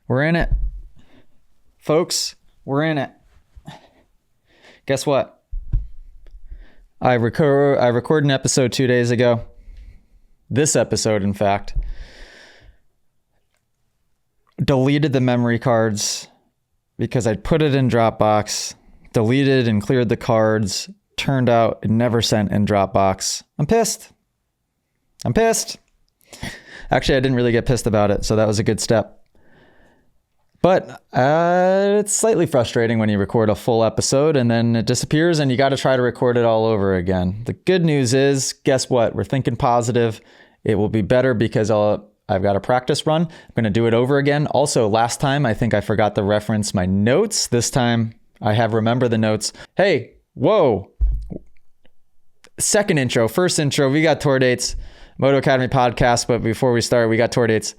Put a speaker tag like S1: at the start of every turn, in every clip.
S1: We're in it. Folks, we're in it. Guess what? I recorded an episode 2 days ago. This episode, in fact. Deleted the memory cards because I put it in Dropbox, deleted and cleared the cards. Turned out it never sent in Dropbox. I'm pissed. Actually, I didn't really get pissed about it, so that was a good step. But it's slightly frustrating when you record a full episode and then it disappears and you got to try to record it all over again. The good news is, guess what? We're thinking positive. It will be better because I've got a practice run. I'm going to do it over again. Also, last time, I think I forgot to reference my notes. This time, I have remember the notes. Hey, whoa. Second intro, first intro, we got tour dates. Moto Academy podcast, but before we start, we got tour dates.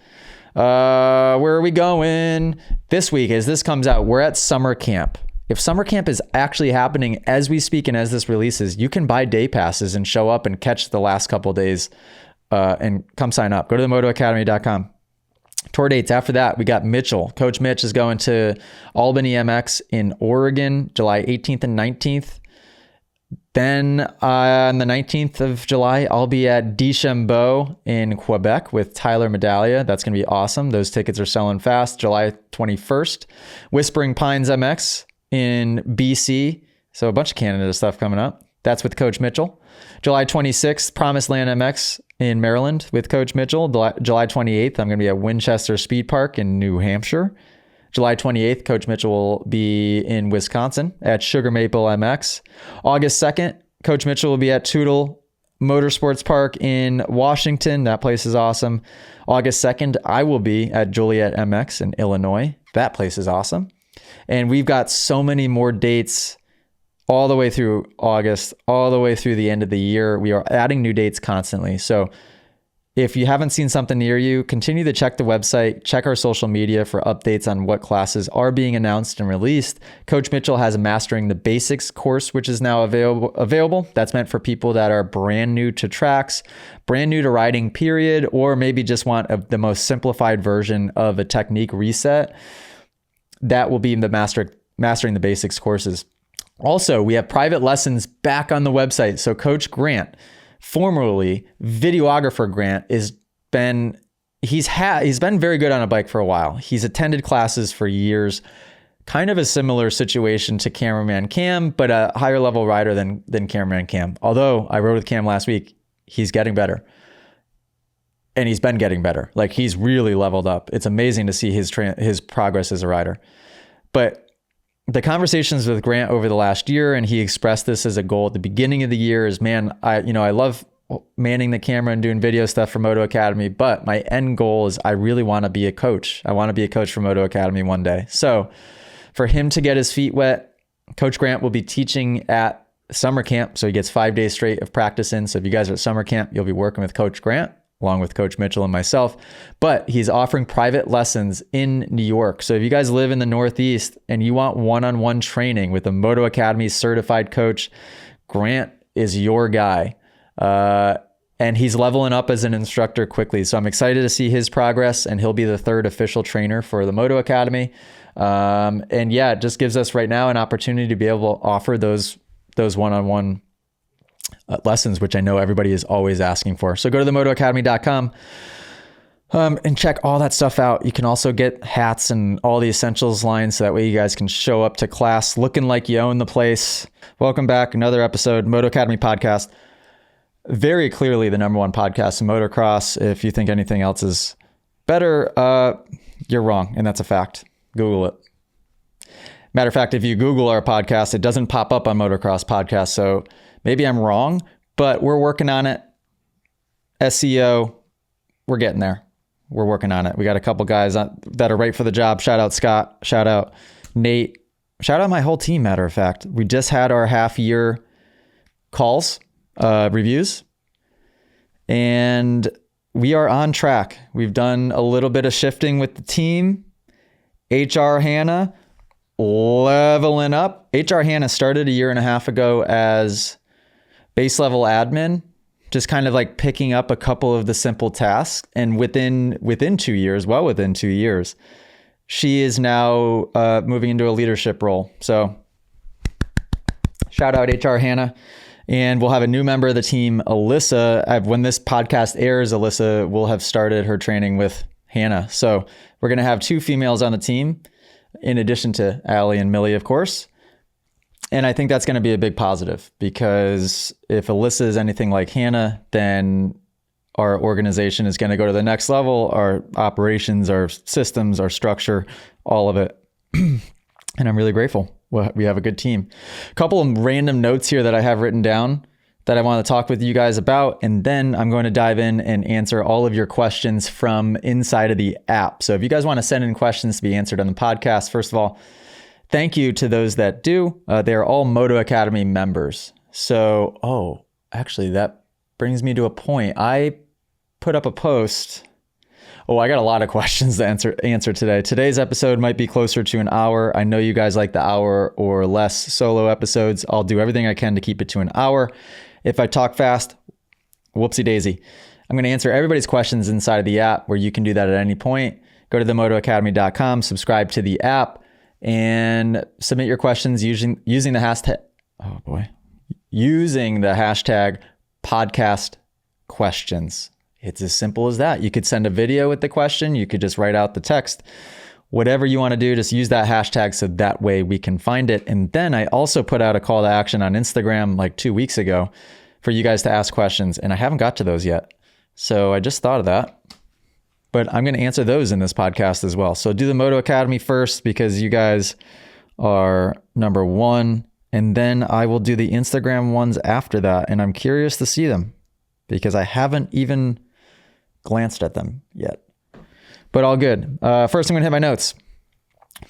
S1: Where are we going? This week, as this comes out, we're at summer camp. If summer camp is actually happening as we speak and as this releases, you can buy day passes and show up and catch the last couple of days and come sign up. Go to themotoacademy.com. Tour dates after that, we got Mitchell. Coach Mitch is going to Albany MX in Oregon, July 18th and 19th. Then on the 19th of July, I'll be at Deschambault in Quebec with Tyler Medaglia. That's going to be awesome. Those tickets are selling fast. July 21st. Whispering Pines MX in BC. So a bunch of Canada stuff coming up. That's with Coach Mitchell. July 26th, Promised Land MX in Maryland with Coach Mitchell. July 28th, I'm going to be at Winchester Speed Park in New Hampshire. July 28th, Coach Mitchell will be in Wisconsin at Sugar Maple MX. August 2nd, Coach Mitchell will be at Tootle Motorsports Park in Washington. That place is awesome. August 2nd, I will be at Joliet MX in Illinois. That place is awesome. And we've got so many more dates all the way through August, all the way through the end of the year. We are adding new dates constantly. So if you haven't seen something near you, continue to check the website, check our social media for updates on what classes are being announced and released. Coach Mitchell has a Mastering the Basics course, which is now available. That's meant for people that are brand new to tracks, brand new to riding, period, or maybe just want the most simplified version of a technique reset. That will be the Mastering the Basics courses. Also, we have private lessons back on the website. So Coach Grant, formerly videographer Grant, he's been very good on a bike for a while. He's attended classes for years, kind of a similar situation to Cameraman Cam, but a higher level rider than Cameraman Cam. Although I rode with Cam last week, he's getting better. And he's been getting better. Like, he's really leveled up. It's amazing to see his progress as a rider. But the conversations with Grant over the last year, and he expressed this as a goal at the beginning of the year, is, man, I love manning the camera and doing video stuff for Moto Academy, but my end goal is I really want to be a coach. I want to be a coach for Moto Academy one day. So for him to get his feet wet, Coach Grant will be teaching at summer camp. So he gets 5 days straight of practice in. So if you guys are at summer camp, you'll be working with Coach Grant, along with Coach Mitchell and myself. But he's offering private lessons in New York. So if you guys live in the Northeast and you want one-on-one training with a Moto Academy certified coach, Grant is your guy. And he's leveling up as an instructor quickly. So I'm excited to see his progress, and he'll be the third official trainer for the Moto Academy. And yeah, it just gives us right now an opportunity to be able to offer those one-on-one lessons, which I know everybody is always asking for. So go to themotoacademy.com and check all that stuff out. You can also get hats and all the essentials lines, so that way you guys can show up to class looking like you own the place. Welcome back. Another episode, Moto Academy podcast. Very clearly the number one podcast in motocross. If you think anything else is better, you're wrong. And that's a fact. Google it. Matter of fact, if you Google our podcast, it doesn't pop up on Motocross Podcast. So maybe I'm wrong, but we're working on it. SEO, we're getting there. We're working on it. We got a couple guys that are right for the job. Shout out Scott. Shout out Nate. Shout out my whole team, matter of fact. We just had our half-year calls, reviews, and we are on track. We've done a little bit of shifting with the team. HR Hannah, leveling up. HR Hannah started a year and a half ago as base level admin, just kind of like picking up a couple of the simple tasks. And within 2 years, well within 2 years, she is now moving into a leadership role. So shout out HR Hannah. And we'll have a new member of the team, Alyssa. When this podcast airs, Alyssa will have started her training with Hannah. So we're going to have 2 females on the team, in addition to Allie and Millie, of course. And I think that's going to be a big positive, because if Alyssa is anything like Hannah, then our organization is going to go to the next level. Our operations, our systems, our structure, all of it. And I'm really grateful. Well, we have a good team. A couple of random notes here that I have written down that I want to talk with you guys about. And then I'm going to dive in and answer all of your questions from inside of the app. So if you guys want to send in questions to be answered on the podcast, first of all, thank you to those that do. They're all Moto Academy members. So, actually, that brings me to a point. I put up a post. I got a lot of questions to answer today. Today's episode might be closer to an hour. I know you guys like the hour or less solo episodes. I'll do everything I can to keep it to an hour. If I talk fast, whoopsie daisy. I'm going to answer everybody's questions inside of the app, where you can do that at any point. Go to themotoacademy.com, subscribe to the app, and submit your questions using the hashtag. Using the hashtag podcast questions. It's as simple as that. You could send a video with the question. You could just write out the text. Whatever you want to do, just use that hashtag so that way we can find it. And then I also put out a call to action on Instagram like 2 weeks ago for you guys to ask questions. And I haven't got to those yet. So I just thought of that. But I'm going to answer those in this podcast as well. So do the Moto Academy first, because you guys are number 1. And then I will do the Instagram ones after that. And I'm curious to see them, because I haven't even glanced at them yet, but all good. First, I'm going to hit my notes.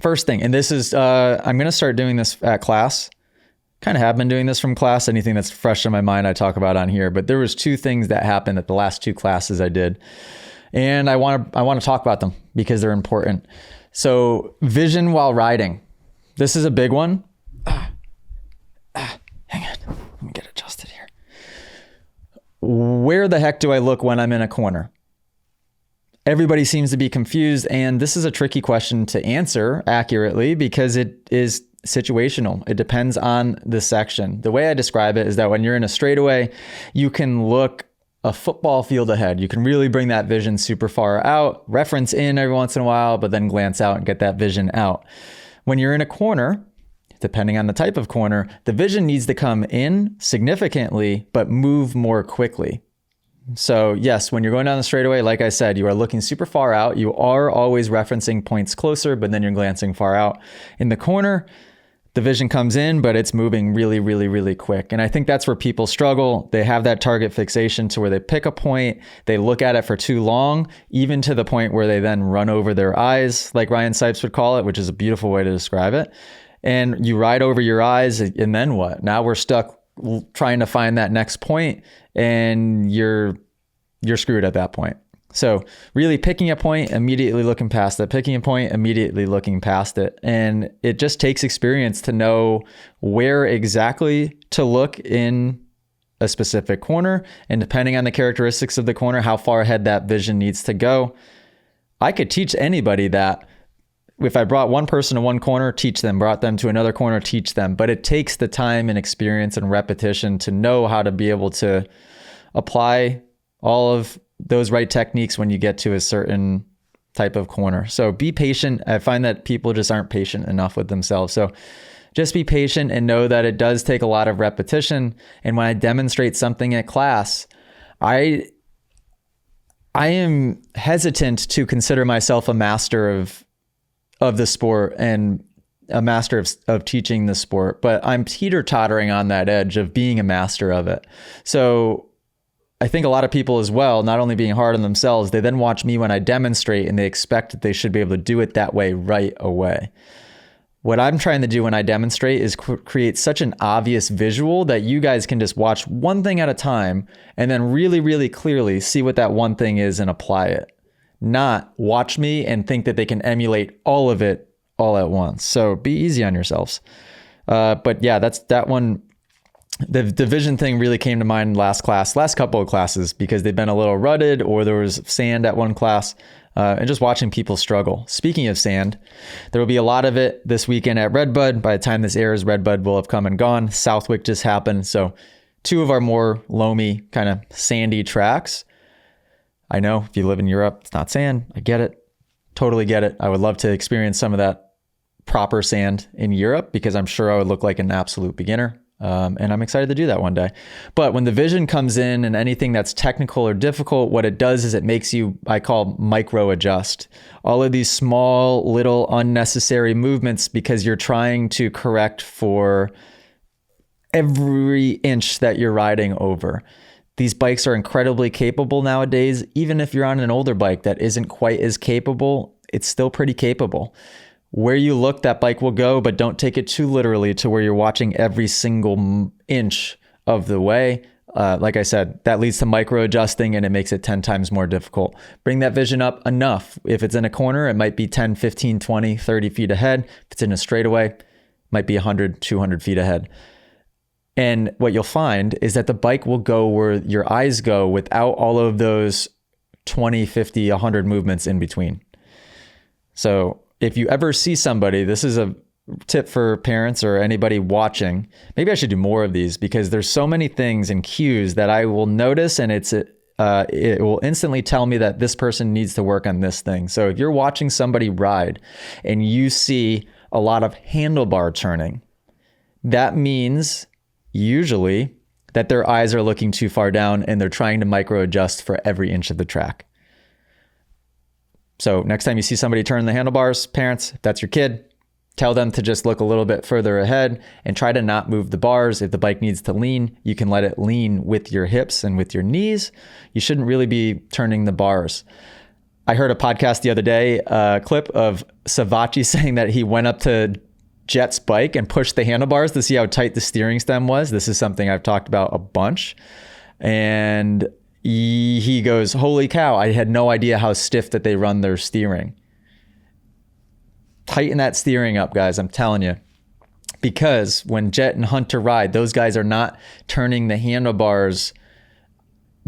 S1: First thing, and this is, I'm going to start doing this at class. Kind of have been doing this from class. Anything that's fresh in my mind, I talk about on here, but there was 2 things that happened at the last 2 classes I did. And I want to talk about them because they're important. So vision while riding. This is a big one. Hang on. Let me get adjusted here. Where the heck do I look when I'm in a corner? Everybody seems to be confused, and this is a tricky question to answer accurately because it is situational. It depends on the section. The way I describe it is that when you're in a straightaway, you can look a football field ahead. You can really bring that vision super far out, reference in every once in a while, but then glance out and get that vision out. When you're in a corner, depending on the type of corner, the vision needs to come in significantly, but move more quickly. So yes, when you're going down the straightaway, like I said, you are looking super far out. You are always referencing points closer, but then you're glancing far out. In the corner, the vision comes in, but it's moving really, really, really quick. And I think that's where people struggle. They have that target fixation to where they pick a point, they look at it for too long, even to the point where they then run over their eyes, like Ryan Sipes would call it, which is a beautiful way to describe it. And you ride over your eyes, and then what? Now we're stuck trying to find that next point, and you're screwed at that point. So really picking a point, immediately looking past it, picking a point, immediately looking past it. And it just takes experience to know where exactly to look in a specific corner. And depending on the characteristics of the corner, how far ahead that vision needs to go. I could teach anybody that. If I brought one person to one corner, teach them, brought them to another corner, teach them. But it takes the time and experience and repetition to know how to be able to apply all of those right techniques when you get to a certain type of corner. So be patient. I find that people just aren't patient enough with themselves. So just be patient and know that it does take a lot of repetition. And when I demonstrate something at class, I am hesitant to consider myself a master of the sport and a master of teaching the sport, but I'm teeter-tottering on that edge of being a master of it. So I think a lot of people as well, not only being hard on themselves, they then watch me when I demonstrate and they expect that they should be able to do it that way right away. What I'm trying to do when I demonstrate is create such an obvious visual that you guys can just watch one thing at a time and then really, really clearly see what that one thing is and apply it. Not watch me and think that they can emulate all of it all at once. So be easy on yourselves. But yeah, that's that one. The vision thing really came to mind last couple of classes, because they've been a little rutted or there was sand at one class. and just watching people struggle. Speaking of sand, there will be a lot of it this weekend at Redbud. By the time this airs, Redbud will have come and gone. Southwick just happened. So 2 of our more loamy, kind of sandy tracks. I know if you live in Europe, it's not sand. I get it. Totally get it. I would love to experience some of that proper sand in Europe because I'm sure I would look like an absolute beginner. And I'm excited to do that one day. But when the vision comes in and anything that's technical or difficult, what it does is it makes you, I call micro adjust. All of these small, little unnecessary movements because you're trying to correct for every inch that you're riding over. These bikes are incredibly capable nowadays. Even if you're on an older bike that isn't quite as capable, it's still pretty capable. Where you look, that bike will go, but don't take it too literally to where you're watching every single inch of the way. Like I said, that leads to micro adjusting and it makes it 10 times more difficult. Bring that vision up enough. If it's in a corner, it might be 10, 15, 20, 30 feet ahead. If it's in a straightaway, it might be 100, 200 feet ahead. And what you'll find is that the bike will go where your eyes go without all of those 20, 50, 100 movements in between. So if you ever see somebody, this is a tip for parents or anybody watching, maybe I should do more of these because there's so many things and cues that I will notice and it will instantly tell me that this person needs to work on this thing. So if you're watching somebody ride and you see a lot of handlebar turning, that means usually that their eyes are looking too far down and they're trying to micro adjust for every inch of the track. So next time you see somebody turn the handlebars, parents, if that's your kid, tell them to just look a little bit further ahead and try to not move the bars. If the bike needs to lean, you can let it lean with your hips and with your knees. You shouldn't really be turning the bars. I heard a podcast the other day, a clip of Savachi saying that he went up to Jet's bike and pushed the handlebars to see how tight the steering stem was. This is something I've talked about a bunch. And he goes, holy cow, I had no idea how stiff that they run their steering. Tighten that steering up, guys, I'm telling you. Because when Jet and Hunter ride, those guys are not turning the handlebars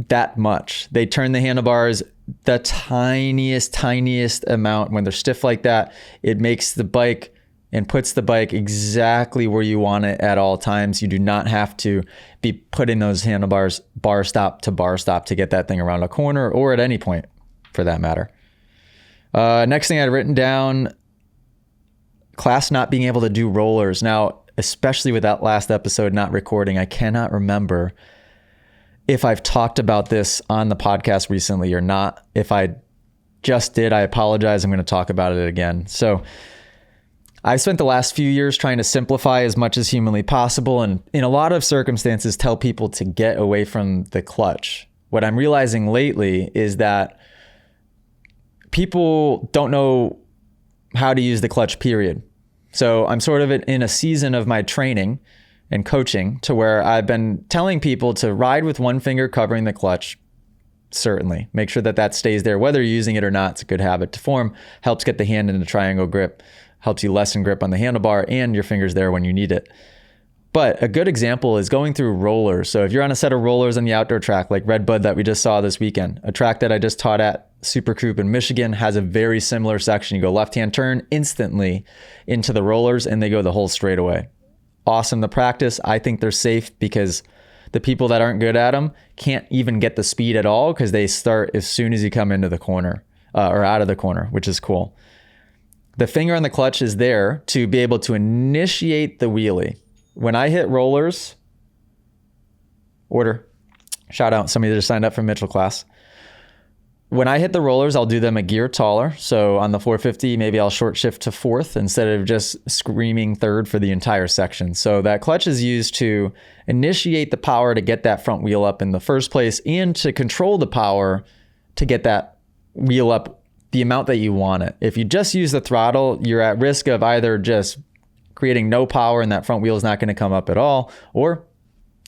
S1: that much. They turn the handlebars the tiniest amount. When they're stiff like that, it makes the bike and puts the bike exactly where you want it at all times. You do not have to be putting those handlebars bar stop to get that thing around a corner or at any point for that matter. Next thing I'd written down, class not being able to do rollers. Now, especially with that last episode not recording, I cannot remember if I've talked about this on the podcast recently or not. If I just did, I apologize. I'm going to talk about it again. So I've spent the last few years trying to simplify as much as humanly possible and in a lot of circumstances tell people to get away from the clutch. What I'm realizing lately is that people don't know how to use the clutch, period. So I'm sort of in a season of my training and coaching to where I've been telling people to ride with one finger covering the clutch. Certainly. Make sure that that stays there. Whether you're using it or not, it's a good habit to form. Helps get the hand in a triangle grip. Helps you lessen grip on the handlebar and your fingers there when you need it. But a good example is going through rollers. So if you're on a set of rollers on the outdoor track, like Redbud that we just saw this weekend, a track that I just taught at Super Coupe in Michigan has a very similar section. You go left-hand turn instantly into the rollers and they go the whole straightaway. Awesome to practice. I think they're safe because the people that aren't good at them can't even get the speed at all because they start as soon as you come into the corner or out of the corner, which is cool. The finger on the clutch is there to be able to initiate the wheelie. When I hit rollers, shout out, somebody that just signed up for Mitchell class. When I hit the rollers, I'll do them a gear taller. So on the 450, maybe I'll short shift to fourth instead of just screaming third for the entire section. So that clutch is used to initiate the power to get that front wheel up in the first place and to control the power to get that wheel up the amount that you want it. If you just use the throttle, you're at risk of either just creating no power and that front wheel is not going to come up at all, or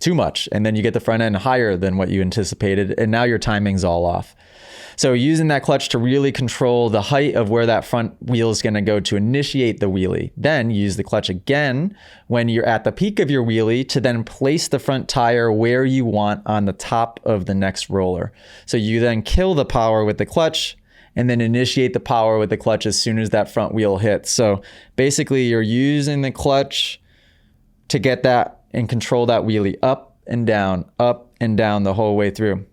S1: too much. And then you get the front end higher than what you anticipated. And now your timing's all off. So using that clutch to really control the height of where that front wheel is going to go to initiate the wheelie. Then use the clutch again when you're at the peak of your wheelie to then place the front tire where you want on the top of the next roller. So you then kill the power with the clutch and then initiate the power with the clutch as soon as that front wheel hits. So basically you're using the clutch to get that and control that wheelie up and down the whole way through.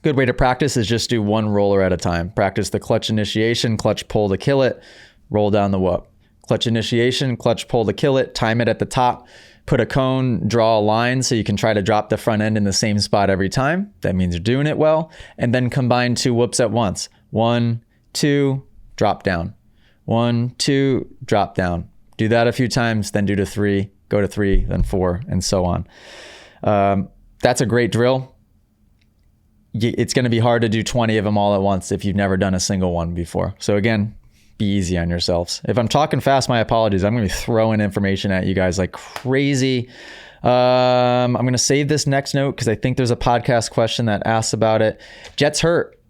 S1: Good way to practice is just do one roller at a time. Practice the clutch initiation, clutch pull to kill it, roll down the whoop. Clutch initiation, clutch pull to kill it, time it at the top, put a cone, draw a line so you can try to drop the front end in the same spot every time. That means you're doing it well. And then combine 2 whoops at once. 1, 2, drop down. 1, 2, drop down. Do that a few times, then do to 3, go to 3, then 4, and so on. That's a great drill. It's going to be hard to do 20 of them all at once if you've never done a single one before. So again, be easy on yourselves. If I'm talking fast, my apologies. I'm going to be throwing information at you guys like crazy. I'm going to save this next note because I think there's a podcast question that asks about it. Jet's hurt.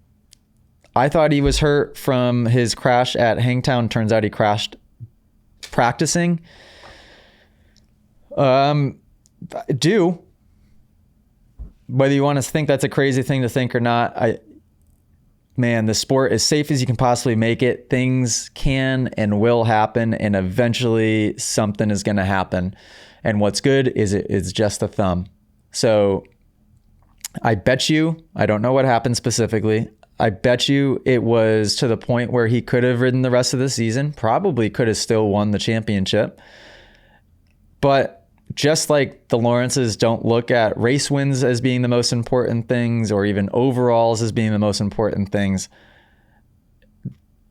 S1: I thought he was hurt from his crash at Hangtown. Turns out he crashed practicing. Whether you want to think that's a crazy thing to think or not, the sport, as safe as you can possibly make it, things can and will happen, and eventually something is going to happen. And what's good is it's just a thumb. So I bet you, I don't know what happened specifically, I bet you it was to the point where he could have ridden the rest of the season, probably could have still won the championship. But just like the Lawrences don't look at race wins as being the most important things, or even overalls as being the most important things,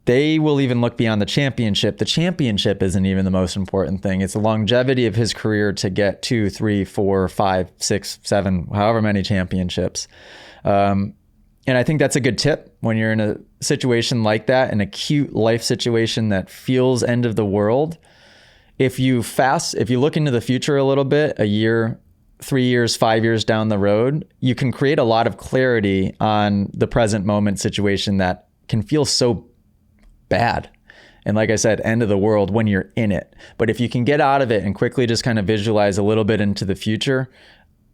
S1: they will even look beyond the championship. The championship isn't even the most important thing. It's the longevity of his career to get 2, 3, 4, 5, 6, 7, however many championships. And I think that's a good tip when you're in a situation like that, an acute life situation that feels end of the world. If you look into the future a little bit, a year, 3 years, 5 years down the road, you can create a lot of clarity on the present moment situation that can feel so bad. And like I said, end of the world when you're in it. But if you can get out of it and quickly just kind of visualize a little bit into the future,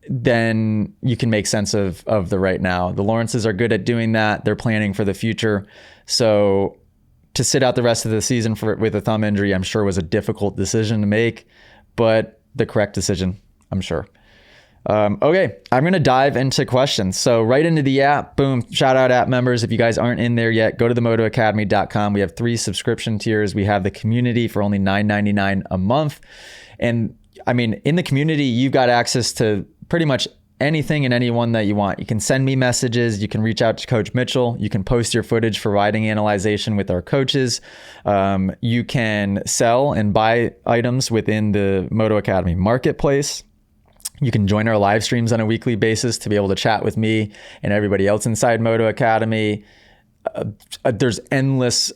S1: then you can make sense of the right now. The Lawrences are good at doing that. They're planning for the future. So to sit out the rest of the season with a thumb injury, I'm sure was a difficult decision to make, but the correct decision, I'm sure. Okay, I'm going to dive into questions. So right into the app, boom, shout out app members. If you guys aren't in there yet, go to themotoacademy.com. We have 3 subscription tiers. We have the community for only $9.99 a month. And I mean, in the community, you've got access to pretty much anything and anyone that you want. You can send me messages. You can reach out to Coach Mitchell. You can post your footage for riding analyzation with our coaches. You can sell and buy items within the Moto Academy marketplace. You can join our live streams on a weekly basis to be able to chat with me and everybody else inside Moto Academy. There's endless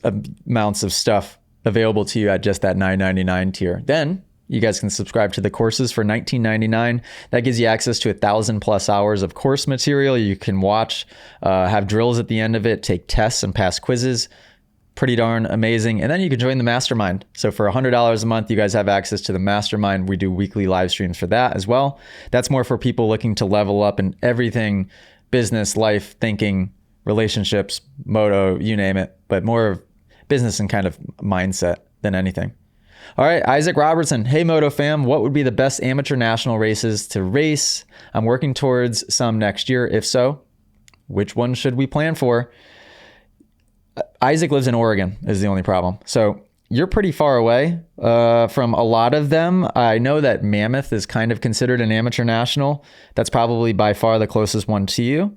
S1: amounts of stuff available to you at just that $9.99 tier. Then you guys can subscribe to the courses for $19.99. That gives you access to 1,000+ hours of course material. You can watch, have drills at the end of it, take tests and pass quizzes. Pretty darn amazing. And then you can join the mastermind. So for $100 a month, you guys have access to the mastermind. We do weekly live streams for that as well. That's more for people looking to level up in everything, business, life, thinking, relationships, moto, you name it, but more of business and kind of mindset than anything. All right, Isaac Robertson. Hey, Moto fam, what would be the best amateur national races to race? I'm working towards some next year. If so, which one should we plan for? Isaac lives in Oregon is the only problem. So you're pretty far away from a lot of them. I know that Mammoth is kind of considered an amateur national. That's probably by far the closest one to you.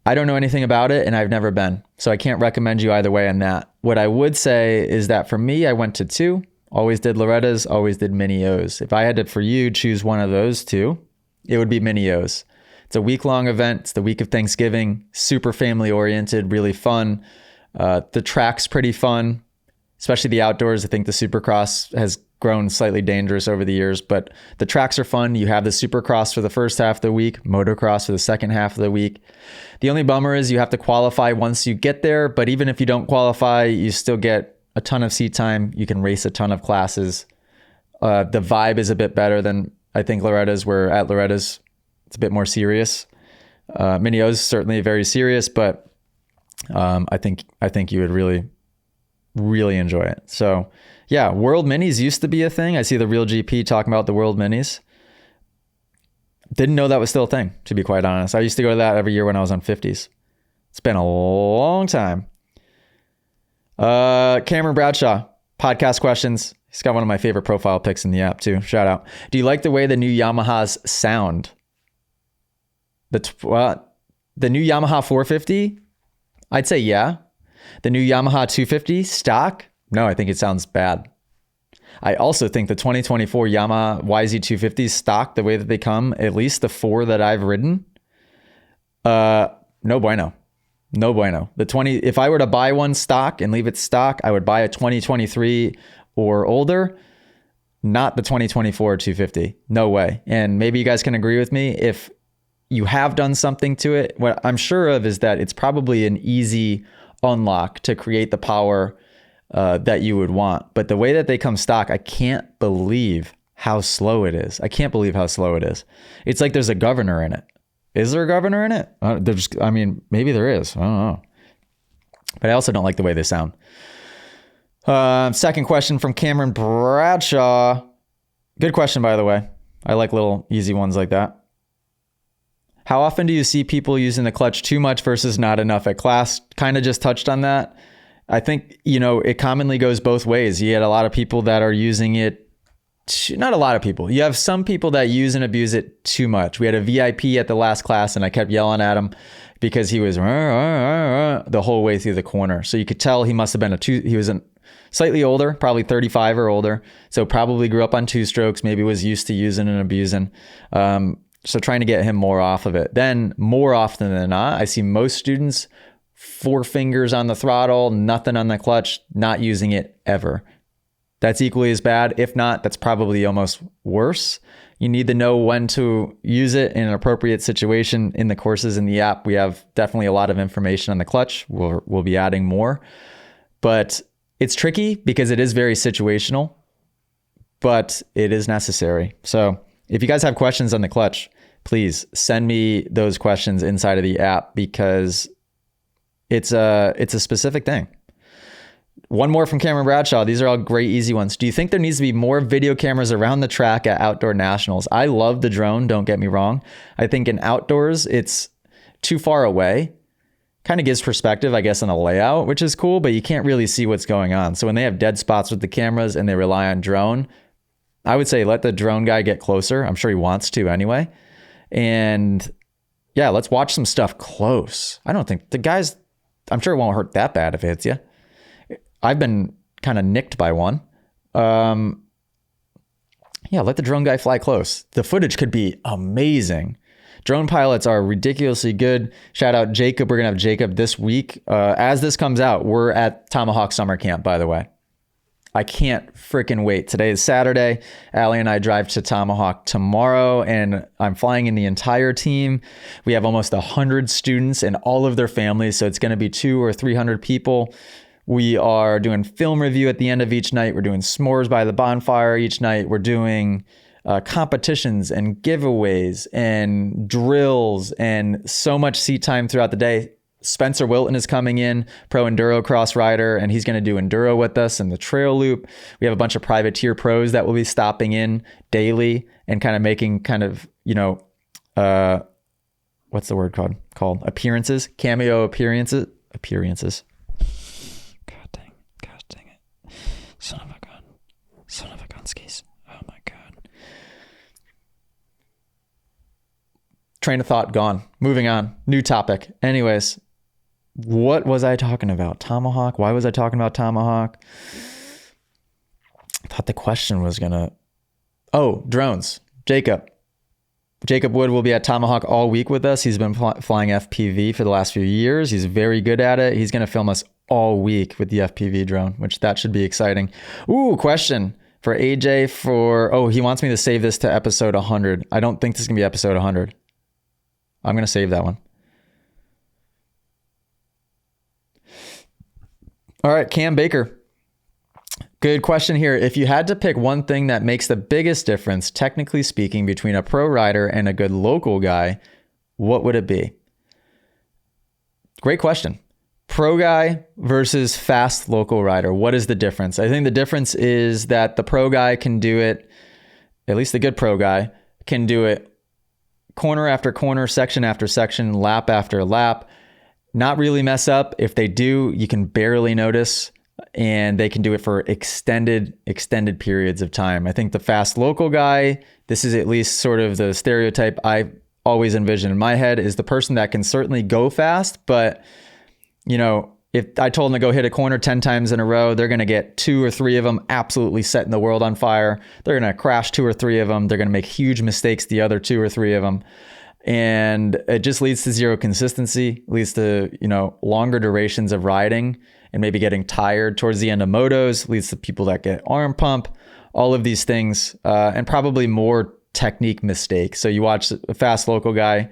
S1: I don't know anything about it and I've never been. So I can't recommend you either way on that. What I would say is that for me, I went to 2. Always did Loretta's, always did Mini O's. If I had to, for you, choose one of those 2, it would be Mini O's. It's a week-long event. It's the week of Thanksgiving. Super family-oriented, really fun. The track's pretty fun, especially the outdoors. I think the Supercross has grown slightly dangerous over the years, but the tracks are fun. You have the Supercross for the first half of the week, Motocross for the second half of the week. The only bummer is you have to qualify once you get there, but even if you don't qualify, you still get a ton of seat time. You can race a ton of classes. The vibe is a bit better than I think Loretta's, where at Loretta's, it's a bit more serious. Mini O's certainly very serious, but I think you would really, really enjoy it. So yeah, World Minis used to be a thing. I see the Real GP talking about the World Minis. Didn't know that was still a thing, to be quite honest. I used to go to that every year when I was on 50s. It's been a long time. Cameron Bradshaw, podcast questions. He's got one of my favorite profile pics in the app too. Shout out. Do you like the way the new Yamahas sound? The new Yamaha 450? I'd say yeah. The new Yamaha 250 stock? No, I think it sounds bad. I also think the 2024 Yamaha YZ250 stock, the way that they come, at least the 4 that I've ridden, no bueno. No bueno. If I were to buy one stock and leave it stock, I would buy a 2023 or older, not the 2024 250. No way. And maybe you guys can agree with me. If you have done something to it, what I'm sure of is that it's probably an easy unlock to create the power that you would want. But the way that they come stock, I can't believe how slow it is. It's like there's a governor in it. Is there a governor in it? Maybe there is. I don't know. But I also don't like the way they sound. Second question from Cameron Bradshaw. Good question, by the way. I like little easy ones like that. How often do you see people using the clutch too much versus not enough at class? Kind of just touched on that. I think, it commonly goes both ways. You had a lot of people that are using it. Not a lot of people. You have some people that use and abuse it too much. We had a VIP at the last class and I kept yelling at him because he was the whole way through the corner. So you could tell he must have been he was slightly older, probably 35 or older. So probably grew up on 2-strokes, maybe was used to using and abusing. So trying to get him more off of it. Then more often than not, I see most students 4 fingers on the throttle, nothing on the clutch, not using it ever. That's equally as bad. If not, that's probably almost worse. You need to know when to use it in an appropriate situation. In the courses in the app, we have definitely a lot of information on the clutch. We'll be adding more. But it's tricky because it is very situational, but it is necessary. So if you guys have questions on the clutch, please send me those questions inside of the app because it's a specific thing. One more from Cameron Bradshaw. These are all great, easy ones. Do you think there needs to be more video cameras around the track at outdoor nationals? I love the drone, don't get me wrong. I think in outdoors, it's too far away. Kind of gives perspective, I guess, on the layout, which is cool, but you can't really see what's going on. So when they have dead spots with the cameras and they rely on drone, I would say let the drone guy get closer. I'm sure he wants to anyway. And yeah, let's watch some stuff close. I don't think I'm sure it won't hurt that bad if it hits you. I've been kind of nicked by one. Yeah, let the drone guy fly close. The footage could be amazing. Drone pilots are ridiculously good. Shout out Jacob. We're going to have Jacob this week. As this comes out, we're at Tomahawk Summer Camp, by the way. I can't freaking wait. Today is Saturday. Allie and I drive to Tomahawk tomorrow, and I'm flying in the entire team. We have almost 100 students and all of their families, so it's going to be 200 or 300 people. We are doing film review at the end of each night. We're doing s'mores by the bonfire each night. We're doing competitions and giveaways and drills and so much seat time throughout the day. Spencer Wilton is coming in, pro enduro cross rider, and he's going to do enduro with us in the trail loop. We have a bunch of privateer pros that will be stopping in daily and kind of making what's the word called? Appearances, cameo appearances. God dang it. Son of a gun skis. Oh my God. Train of thought gone. Moving on. New topic. Anyways, what was I talking about? Tomahawk? Why was I talking about Tomahawk? I thought the question was drones. Jacob Wood will be at Tomahawk all week with us. He's been flying FPV for the last few years. He's very good at it. He's going to film us all week with the FPV drone, which that should be exciting. Ooh, question for AJ he wants me to save this to episode 100. I don't think this is going to be episode 100. I'm going to save that one. All right, Cam Baker. Good question here. If you had to pick one thing that makes the biggest difference, technically speaking, between a pro rider and a good local guy, what would it be? Great question. Pro guy versus fast local rider. What is the difference? I think the difference is that the pro guy can do it, at least the good pro guy, can do it corner after corner, section after section, lap after lap, not really mess up. If they do, you can barely notice, and they can do it for extended periods of time. I think the fast local guy, this is at least sort of the stereotype I always envision in my head, is the person that can certainly go fast, but you know, if I told them to go hit a corner 10 times in a row, they're going to get 2 or 3 of them absolutely setting the world on fire. They're going to crash 2 or 3 of them. They're going to make huge mistakes the other 2 or 3 of them. And it just leads to zero consistency, leads to, you know, longer durations of riding and maybe getting tired towards the end of motos, leads to people that get arm pump, all of these things, and probably more technique mistakes. So you watch a fast local guy,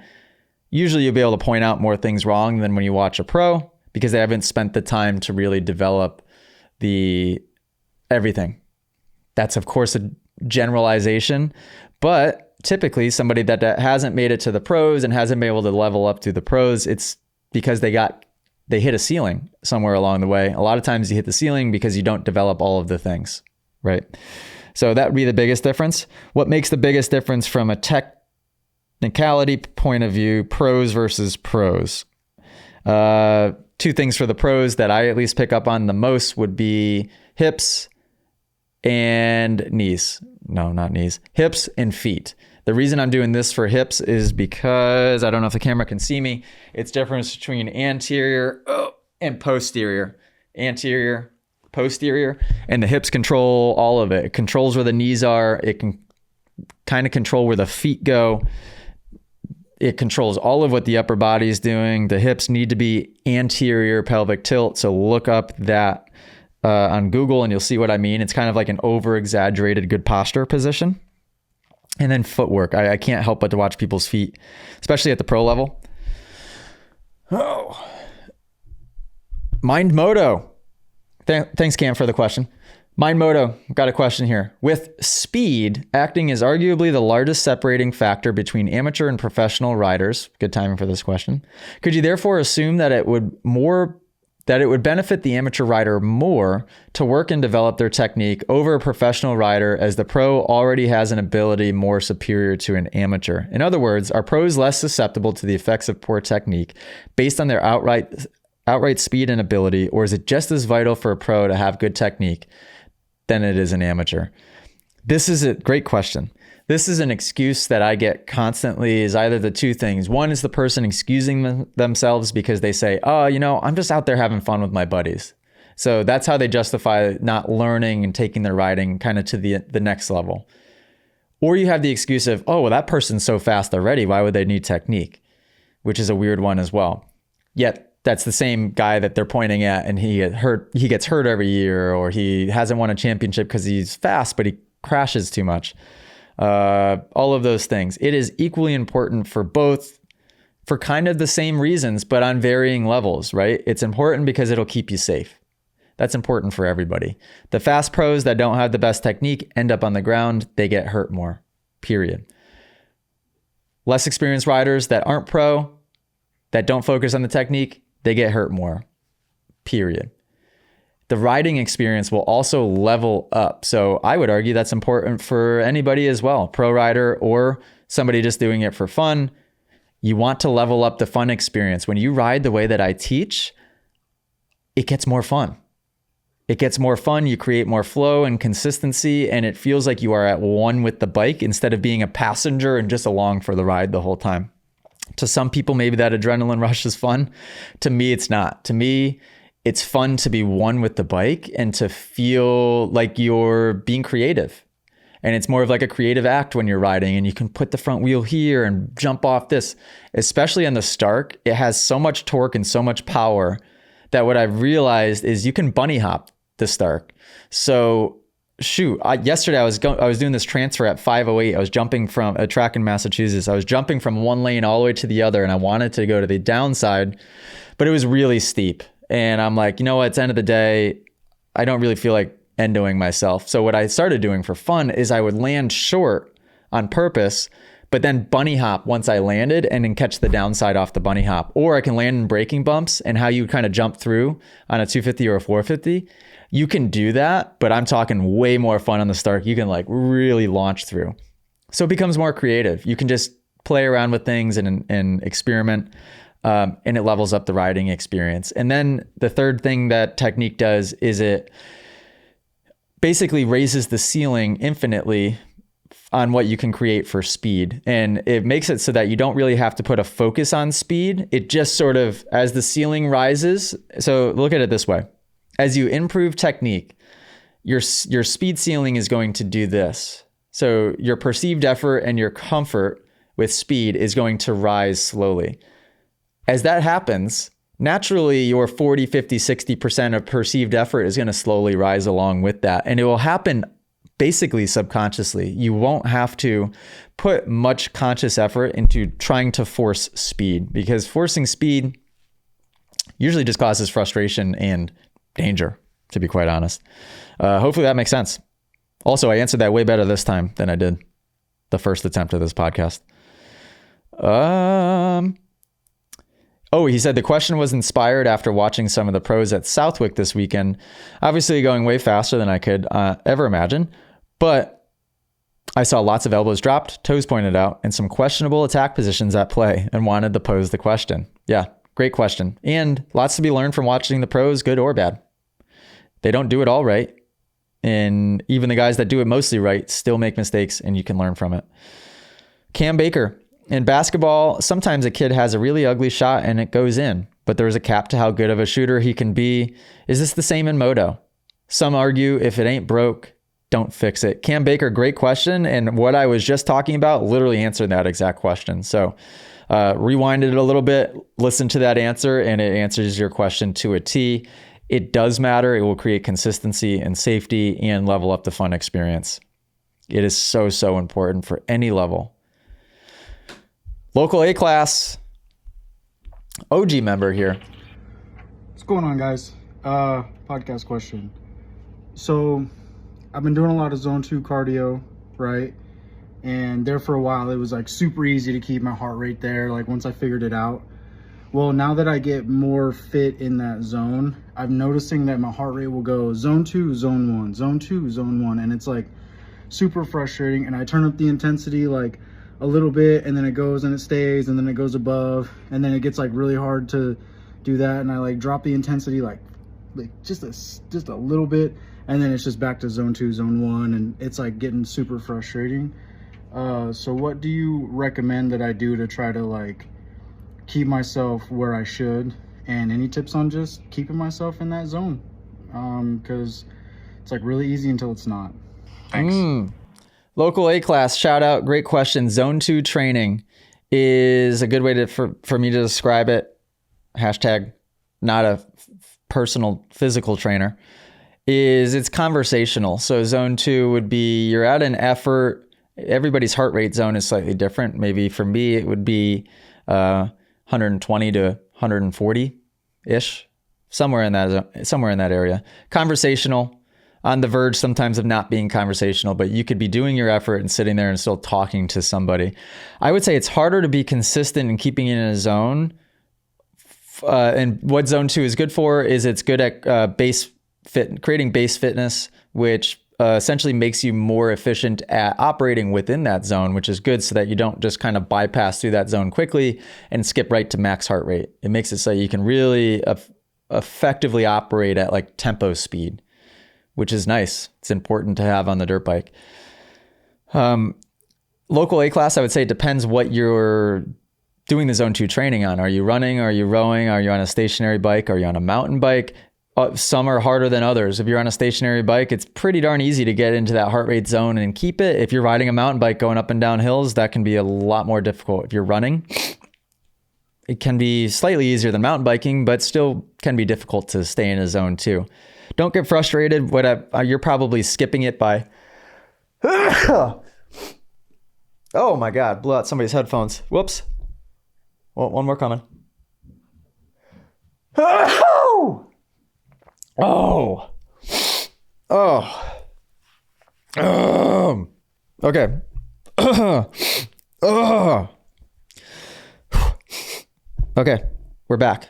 S1: usually you'll be able to point out more things wrong than when you watch a pro, because they haven't spent the time to really develop the everything. That's of course a generalization, but typically somebody that hasn't made it to the pros and hasn't been able to level up to the pros, it's because they hit a ceiling somewhere along the way. A lot of times you hit the ceiling because you don't develop all of the things, right? So that would be the biggest difference. What makes the biggest difference from a technicality point of view, pros versus pros? 2 things for the pros that I at least pick up on the most would be hips and knees. No, not knees. Hips and feet. The reason I'm doing this for hips is because, I don't know if the camera can see me, it's difference between anterior and posterior. Anterior, posterior, and the hips control all of it. It controls where the knees are. It can kind of control where the feet go. It controls all of what the upper body is doing. The hips need to be anterior pelvic tilt. So look up that on Google and you'll see what I mean. It's kind of like an over-exaggerated good posture position. And then footwork. I can't help but to watch people's feet, especially at the pro level. Oh. Mind Moto. Thanks, Cam, for the question. Mind Moto, got a question here. With speed acting as arguably the largest separating factor between amateur and professional riders, good timing for this question, could you therefore assume that it would benefit the amateur rider more to work and develop their technique over a professional rider, as the pro already has an ability more superior to an amateur? In other words, are pros less susceptible to the effects of poor technique based on their outright speed and ability, or is it just as vital for a pro to have good technique than it is an amateur? This is a great question. This is an excuse that I get constantly, is either the 2 things. One is the person excusing themselves because they say, oh, you know, I'm just out there having fun with my buddies. So that's how they justify not learning and taking their riding kind of to the next level. Or you have the excuse of, oh, well, that person's so fast already, why would they need technique? Which is a weird one as well. Yet that's the same guy that they're pointing at, and he gets hurt every year, or he hasn't won a championship because he's fast, but he crashes too much. All of those things. It is equally important for both, for kind of the same reasons, but on varying levels, right? It's important because it'll keep you safe. That's important for everybody. The fast pros that don't have the best technique end up on the ground. They get hurt more, period. Less experienced riders that aren't pro, that don't focus on the technique, they get hurt more, period. The riding experience will also level up. So I would argue that's important for anybody as well, pro rider or somebody just doing it for fun. You want to level up the fun experience. When you ride the way that I teach, it gets more fun. It gets more fun. You create more flow and consistency, and it feels like you are at one with the bike instead of being a passenger and just along for the ride the whole time. To some people, maybe that adrenaline rush is fun. To me, it's not. To me, it's fun to be one with the bike and to feel like you're being creative. And it's more of like a creative act when you're riding, and you can put the front wheel here and jump off this. Especially on the Stark, it has so much torque and so much power that what I've realized is you can bunny hop the Stark. So yesterday I was doing this transfer at 508. I was jumping from a track in Massachusetts. I was jumping from one lane all the way to the other, and I wanted to go to the downside, but it was really steep. And I'm like, you know what, at the end of the day, I don't really feel like endoing myself. So what I started doing for fun is I would land short on purpose, but then bunny hop once I landed and then catch the downside off the bunny hop. Or I can land in braking bumps, and how you kind of jump through on a 250 or a 450. You can do that, but I'm talking way more fun on the start. You can like really launch through. So it becomes more creative. You can just play around with things and experiment, and it levels up the riding experience. And then the third thing that technique does is it basically raises the ceiling infinitely on what you can create for speed. And it makes it so that you don't really have to put a focus on speed. It just sort of, as the ceiling rises, so look at it this way. As you improve technique, your speed ceiling is going to do this. So your perceived effort and your comfort with speed is going to rise slowly. As that happens, naturally your 40, 50, 60% of perceived effort is going to slowly rise along with that. And it will happen basically subconsciously. You won't have to put much conscious effort into trying to force speed, because forcing speed usually just causes frustration and danger, to be quite honest. Hopefully that makes sense. Also, I answered that way better this time than I did the first attempt of this podcast. He said the question was inspired after watching some of the pros at Southwick this weekend. Obviously going way faster than I could ever imagine, but I saw lots of elbows dropped, toes pointed out, and some questionable attack positions at play, and wanted to pose the question. Yeah, great question. And lots to be learned from watching the pros, good or bad. They don't do it all right. And even the guys that do it mostly right still make mistakes, and you can learn from it. Cam Baker. In basketball, sometimes a kid has a really ugly shot and it goes in, but there's a cap to how good of a shooter he can be. Is this the same in Moto? Some argue if it ain't broke, don't fix it. Cam Baker, great question. And what I was just talking about literally answered that exact question. So rewind it a little bit, listen to that answer, and it answers your question to a T. It does matter. It will create consistency and safety and level up the fun experience. It is so, so important for any level. Local A-class OG member here.
S2: What's going on, guys? Podcast question. So I've been doing a lot of zone 2 cardio, right? And there for a while, it was like super easy to keep my heart rate there, like once I figured it out. Well, now that I get more fit in that zone, I'm noticing that my heart rate will go zone 2, zone 1, zone 2, zone 1. And it's like super frustrating. And I turn up the intensity like a little bit, and then it goes and it stays, and then it goes above, and then it gets like really hard to do that, and I like drop the intensity like just a little bit, and then it's just back to zone 2, zone 1, and it's like getting super frustrating. So what do you recommend that I do to try to like keep myself where I should, and any tips on just keeping myself in that zone? Because it's like really easy until it's not. Thanks.
S1: Local A-class, shout out, great question. Zone 2 training is a good way for me to describe it. Hashtag not a personal physical trainer. It's conversational. So zone 2 would be you're at an effort. Everybody's heart rate zone is slightly different. Maybe for me, it would be 120 to 140-ish, somewhere in that area. Conversational. On the verge sometimes of not being conversational, but you could be doing your effort and sitting there and still talking to somebody. I would say it's harder to be consistent in keeping it in a zone. And what zone 2 is good for is it's good at creating base fitness, which essentially makes you more efficient at operating within that zone, which is good so that you don't just kind of bypass through that zone quickly and skip right to max heart rate. It makes it so you can really effectively operate at like tempo speed, which is nice. It's important to have on the dirt bike. Local A-class, I would say it depends what you're doing the zone 2 training on. Are you running? Are you rowing? Are you on a stationary bike? Are you on a mountain bike? Some are harder than others. If you're on a stationary bike, it's pretty darn easy to get into that heart rate zone and keep it. If you're riding a mountain bike going up and down hills, that can be a lot more difficult. If you're running, it can be slightly easier than mountain biking, but still can be difficult to stay in a zone 2. Don't get frustrated. You're probably skipping it by... Oh my God, blew out somebody's headphones. Whoops. Well, one more coming. Okay. Ugh. Okay, we're back.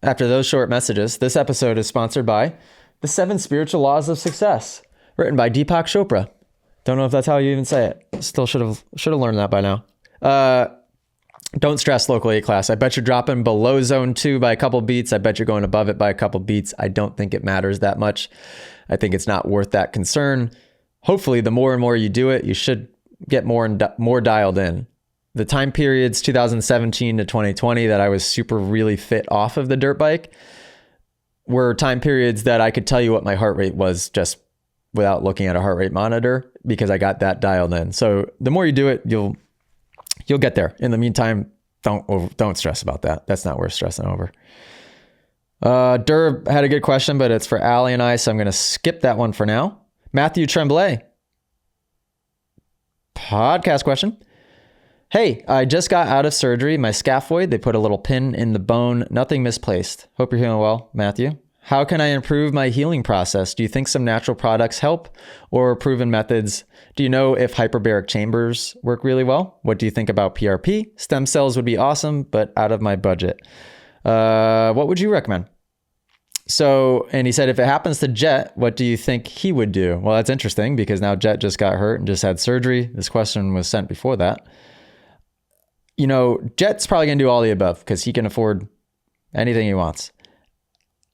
S1: After those short messages, this episode is sponsored by The 7 Spiritual Laws of Success, written by Deepak Chopra. Don't know if that's how you even say it. Still should have learned that by now. Don't stress local 8 class. I bet you're dropping below zone 2 by a couple beats. I bet you're going above it by a couple beats. I don't think it matters that much. I think it's not worth that concern. Hopefully, the more and more you do it, you should get more dialed in. The time periods 2017 to 2020 that I was super really fit off of the dirt bike were time periods that I could tell you what my heart rate was just without looking at a heart rate monitor, because I got that dialed in. So the more you do it, you'll get there. In the meantime, don't stress about that. That's not worth stressing over. Durb had a good question, but it's for Allie and I, so I'm going to skip that one for now. Matthew Tremblay. Podcast question. Hey, I just got out of surgery. My scaphoid, they put a little pin in the bone. Nothing misplaced. Hope you're healing well, Matthew. How can I improve my healing process? Do you think some natural products help or proven methods? Do you know if hyperbaric chambers work really well? What do you think about PRP? Stem cells would be awesome, but out of my budget. What would you recommend? So, and he said, if it happens to Jet, what do you think he would do? Well, that's interesting because now Jet just got hurt and just had surgery. This question was sent before that. You know, Jet's probably going to do all the above because he can afford anything he wants.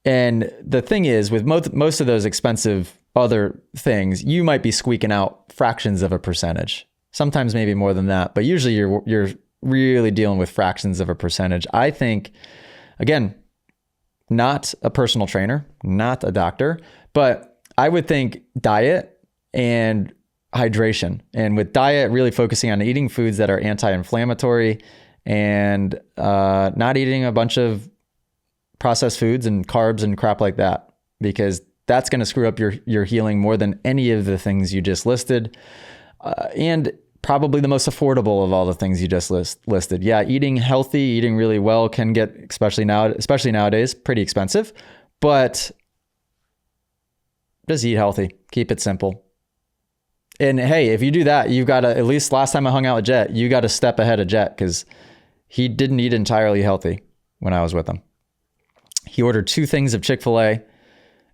S1: And the thing is, with most of those expensive other things, you might be squeaking out fractions of a percentage. Sometimes maybe more than that, but usually you're really dealing with fractions of a percentage. I think, again, not a personal trainer, not a doctor, but I would think diet and hydration. And with diet, really focusing on eating foods that are anti-inflammatory and not eating a bunch of processed foods and carbs and crap like that, because that's going to screw up your healing more than any of the things you just listed. And probably the most affordable of all the things you just listed. Yeah, eating healthy, eating really well can get, especially nowadays, pretty expensive. But just eat healthy. Keep it simple. And hey, if you do that, you've got to, at least last time I hung out with Jet, you got to step ahead of Jet because he didn't eat entirely healthy when I was with him. He ordered 2 things of Chick-fil-A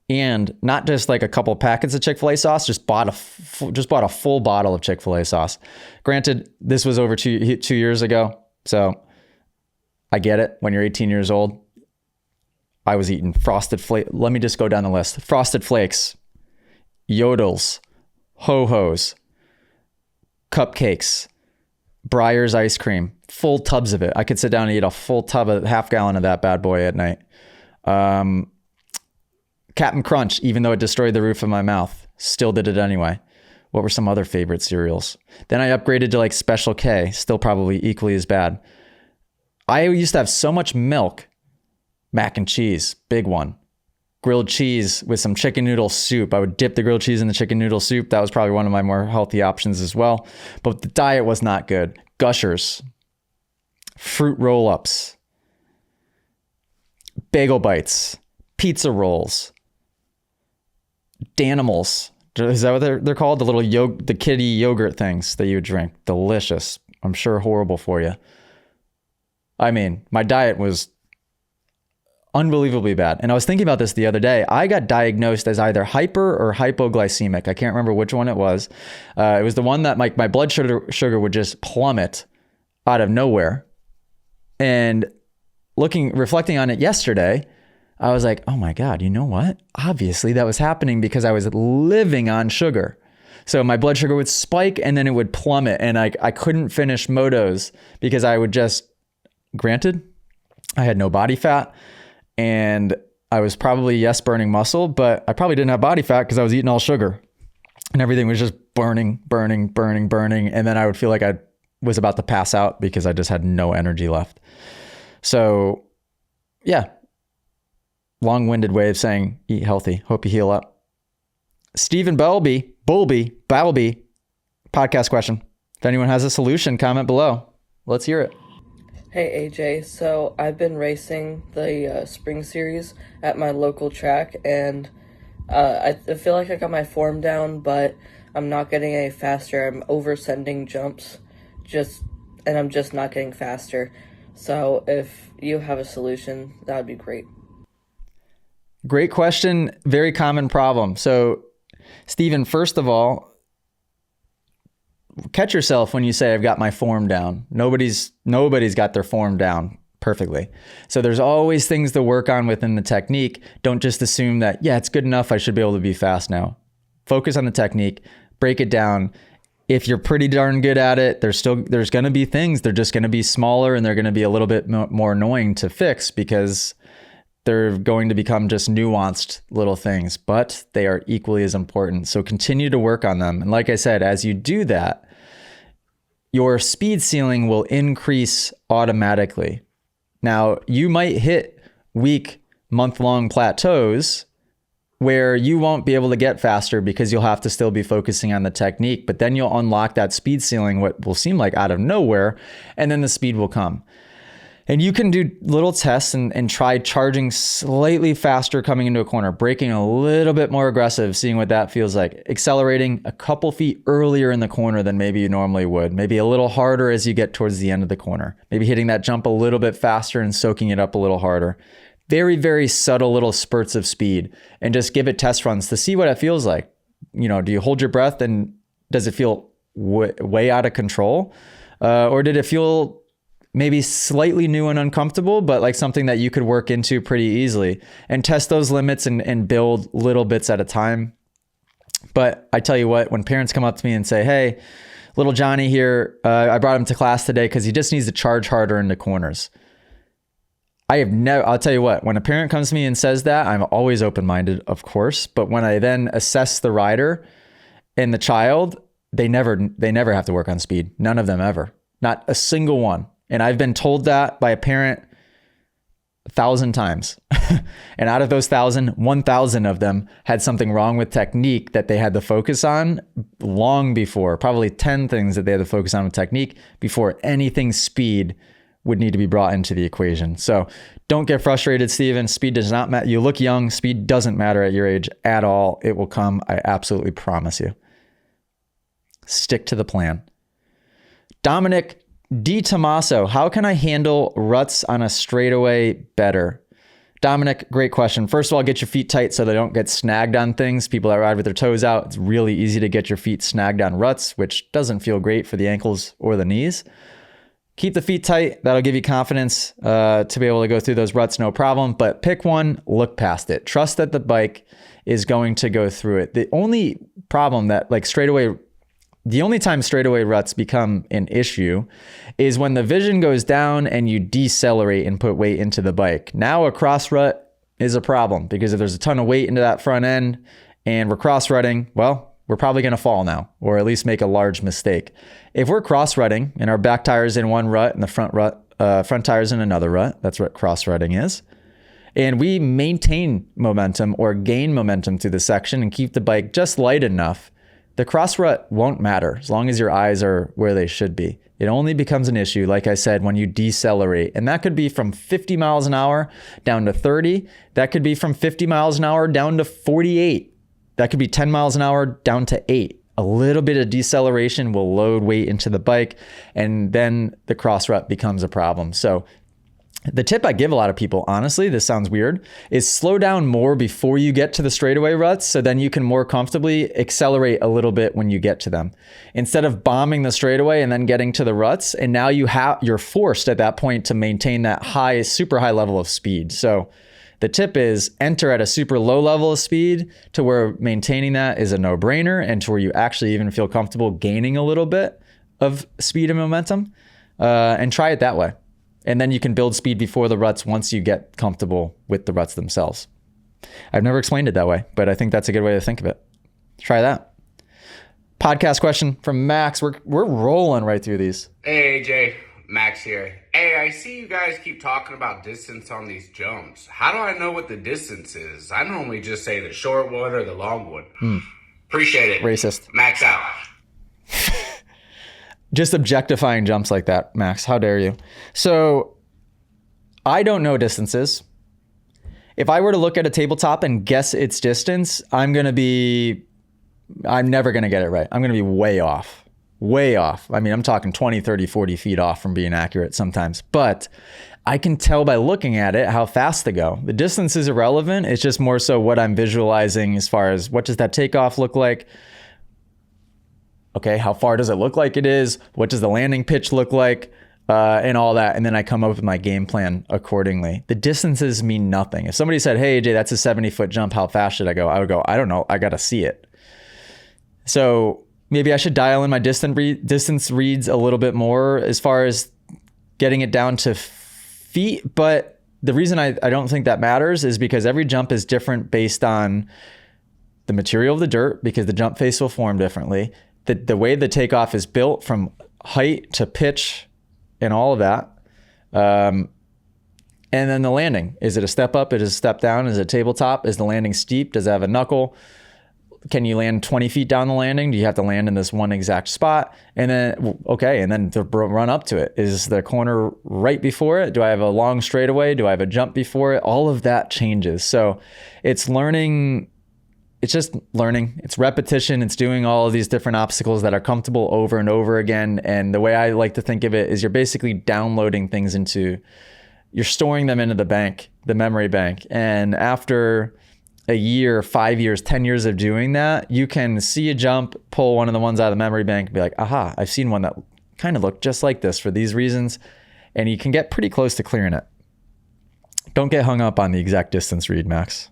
S1: and not just like a couple packets of Chick-fil-A sauce, just bought a full bottle of Chick-fil-A sauce. Granted, this was over 2 years ago, so I get it. When you're 18 years old, I was eating Frosted Flakes. Let me just go down the list. Frosted Flakes, Yodels, Ho-Hos, cupcakes, Breyer's ice cream, full tubs of it. I could sit down and eat a full tub of half gallon of that bad boy at night. Captain Crunch, even though it destroyed the roof of my mouth, still did it anyway. What were some other favorite cereals? Then I upgraded to like Special K, still probably equally as bad. I used to have so much milk. Mac and cheese, big one. Grilled cheese with some chicken noodle soup. I would dip the grilled cheese in the chicken noodle soup. That was probably one of my more healthy options as well. But the diet was not good. Gushers, fruit roll-ups, bagel bites, pizza rolls, Danimals. Is that what they're called? The little the kiddie yogurt things that you would drink. Delicious. I'm sure horrible for you. I mean, my diet was unbelievably bad. And I was thinking about this the other day. I got diagnosed as either hyper or hypoglycemic. I can't remember which one it was. It was the one that my blood sugar would just plummet out of nowhere. And reflecting on it yesterday, I was like, oh my God, you know what? Obviously that was happening because I was living on sugar. So my blood sugar would spike and then it would plummet. And I couldn't finish motos because I would just, granted, I had no body fat. And I was probably, burning muscle, but I probably didn't have body fat because I was eating all sugar and everything was just burning. And then I would feel like I was about to pass out because I just had no energy left. So yeah, long-winded way of saying eat healthy. Hope you heal up. Stephen Balby, podcast question. If anyone has a solution, comment below. Let's hear it.
S3: Hey AJ, so I've been racing the spring series at my local track, and I feel like I got my form down, but I'm not getting any faster. I'm oversending jumps I'm just not getting faster. So if you have a solution, that would be great.
S1: Great question. Very common problem. So, Stephen, first of all, catch yourself when you say I've got my form down. Nobody's got their form down perfectly. So there's always things to work on within the technique. Don't just assume that, yeah, it's good enough, I should be able to be fast now. Focus on the technique, break it down. If you're pretty darn good at it, there's going to be things, they're just going to be smaller and they're going to be a little bit more annoying to fix because they're going to become just nuanced little things, but they are equally as important. So continue to work on them. And like I said, as you do that, your speed ceiling will increase automatically. Now, you might hit week, month-long plateaus where you won't be able to get faster because you'll have to still be focusing on the technique, but then you'll unlock that speed ceiling, what will seem like out of nowhere, and then the speed will come. And you can do little tests and try charging slightly faster coming into a corner, braking a little bit more aggressive, seeing what that feels like, accelerating a couple feet earlier in the corner than maybe you normally would, maybe a little harder as you get towards the end of the corner, maybe hitting that jump a little bit faster and soaking it up a little harder. Very, very subtle little spurts of speed, and just give it test runs to see what it feels like. You know, do you hold your breath and does it feel way out of control? Or did it feel maybe slightly new and uncomfortable, but like something that you could work into pretty easily, and test those limits and build little bits at a time. But I tell you what, when parents come up to me and say, hey, little Johnny here, I brought him to class today because he just needs to charge harder into corners. I'll tell you what, when a parent comes to me and says that, I'm always open-minded, of course. But when I then assess the rider and the child, they never have to work on speed. None of them ever. Not a single one. And I've been told that by a parent 1,000 times. And out of those 1,000 of them had something wrong with technique that they had to focus on long before, probably 10 things that they had to focus on with technique before anything speed would need to be brought into the equation. So don't get frustrated, Steven. Speed does not matter. You look young. Speed doesn't matter at your age at all. It will come. I absolutely promise you. Stick to the plan. Dominic D. Tommaso, how can I handle ruts on a straightaway better? Dominic, great question. First of all, get your feet tight so they don't get snagged on things. People that ride with their toes out, it's really easy to get your feet snagged on ruts, which doesn't feel great for the ankles or the knees. Keep the feet tight. That'll give you confidence to be able to go through those ruts, no problem. But pick one, look past it. Trust that the bike is going to go through it. The only problem that the only time straightaway ruts become an issue is when the vision goes down and you decelerate and put weight into the bike. Now a cross rut is a problem because if there's a ton of weight into that front end and we're cross rutting, well, we're probably going to fall now, or at least make a large mistake. If we're cross rutting and our back tire's in one rut and the front tire's in another rut, that's what cross rutting is, and we maintain momentum or gain momentum through the section and keep the bike just light enough, the cross rut won't matter as long as your eyes are where they should be. It only becomes an issue, like I said, when you decelerate. And that could be from 50 miles an hour down to 30. That could be from 50 miles an hour down to 48. That could be 10 miles an hour down to 8. A little bit of deceleration will load weight into the bike, and then the cross rut becomes a problem. So the tip I give a lot of people, honestly, this sounds weird, is slow down more before you get to the straightaway ruts, so then you can more comfortably accelerate a little bit when you get to them. Instead of bombing the straightaway and then getting to the ruts, and now you're forced at that point to maintain that super high level of speed. So the tip is enter at a super low level of speed to where maintaining that is a no-brainer, and to where you actually even feel comfortable gaining a little bit of speed and momentum, and try it that way. And then you can build speed before the ruts once you get comfortable with the ruts themselves. I've never explained it that way, but I think that's a good way to think of it. Try that. Podcast question from Max. We're rolling right through these.
S4: Hey, AJ. Max here. Hey, I see you guys keep talking about distance on these jumps. How do I know what the distance is? I normally just say the short one or the long one. Appreciate it.
S1: Racist.
S4: Max out.
S1: Just objectifying jumps like that, Max. How dare you? So I don't know distances. If I were to look at a tabletop and guess its distance, I'm never going to get it right. I'm going to be way off. way off. I mean, I'm talking 20, 30, 40 feet off from being accurate sometimes, but I can tell by looking at it how fast to go. The distance is irrelevant. It's just more so what I'm visualizing as far as what does that takeoff look like? Okay, how far does it look like it is? What does the landing pitch look like? And all that. And then I come up with my game plan accordingly. The distances mean nothing. If somebody said, hey, AJ, that's a 70-foot jump, how fast should I go? I would go, I don't know. I got to see it. So maybe I should dial in my distance reads a little bit more as far as getting it down to feet. But the reason I don't think that matters is because every jump is different based on the material of the dirt, because the jump face will form differently. The way the takeoff is built from height to pitch and all of that. And then the landing. Is it a step up? Is it a step down? Is it tabletop? Is the landing steep? Does it have a knuckle? Can you land 20 feet down the landing? Do you have to land in this one exact spot? And then, okay, and then to run up to it. Is the corner right before it? Do I have a long straightaway? Do I have a jump before it? All of that changes. So it's learning. It's just learning. It's repetition. It's doing all of these different obstacles that are comfortable over and over again. And the way I like to think of it is you're basically downloading things you're storing them into the bank, the memory bank. And after a year, 5 years, 10 years of doing that, you can see a jump, pull one of the ones out of the memory bank and be like, aha, I've seen one that kind of looked just like this for these reasons. And you can get pretty close to clearing it. Don't get hung up on the exact distance read, Max.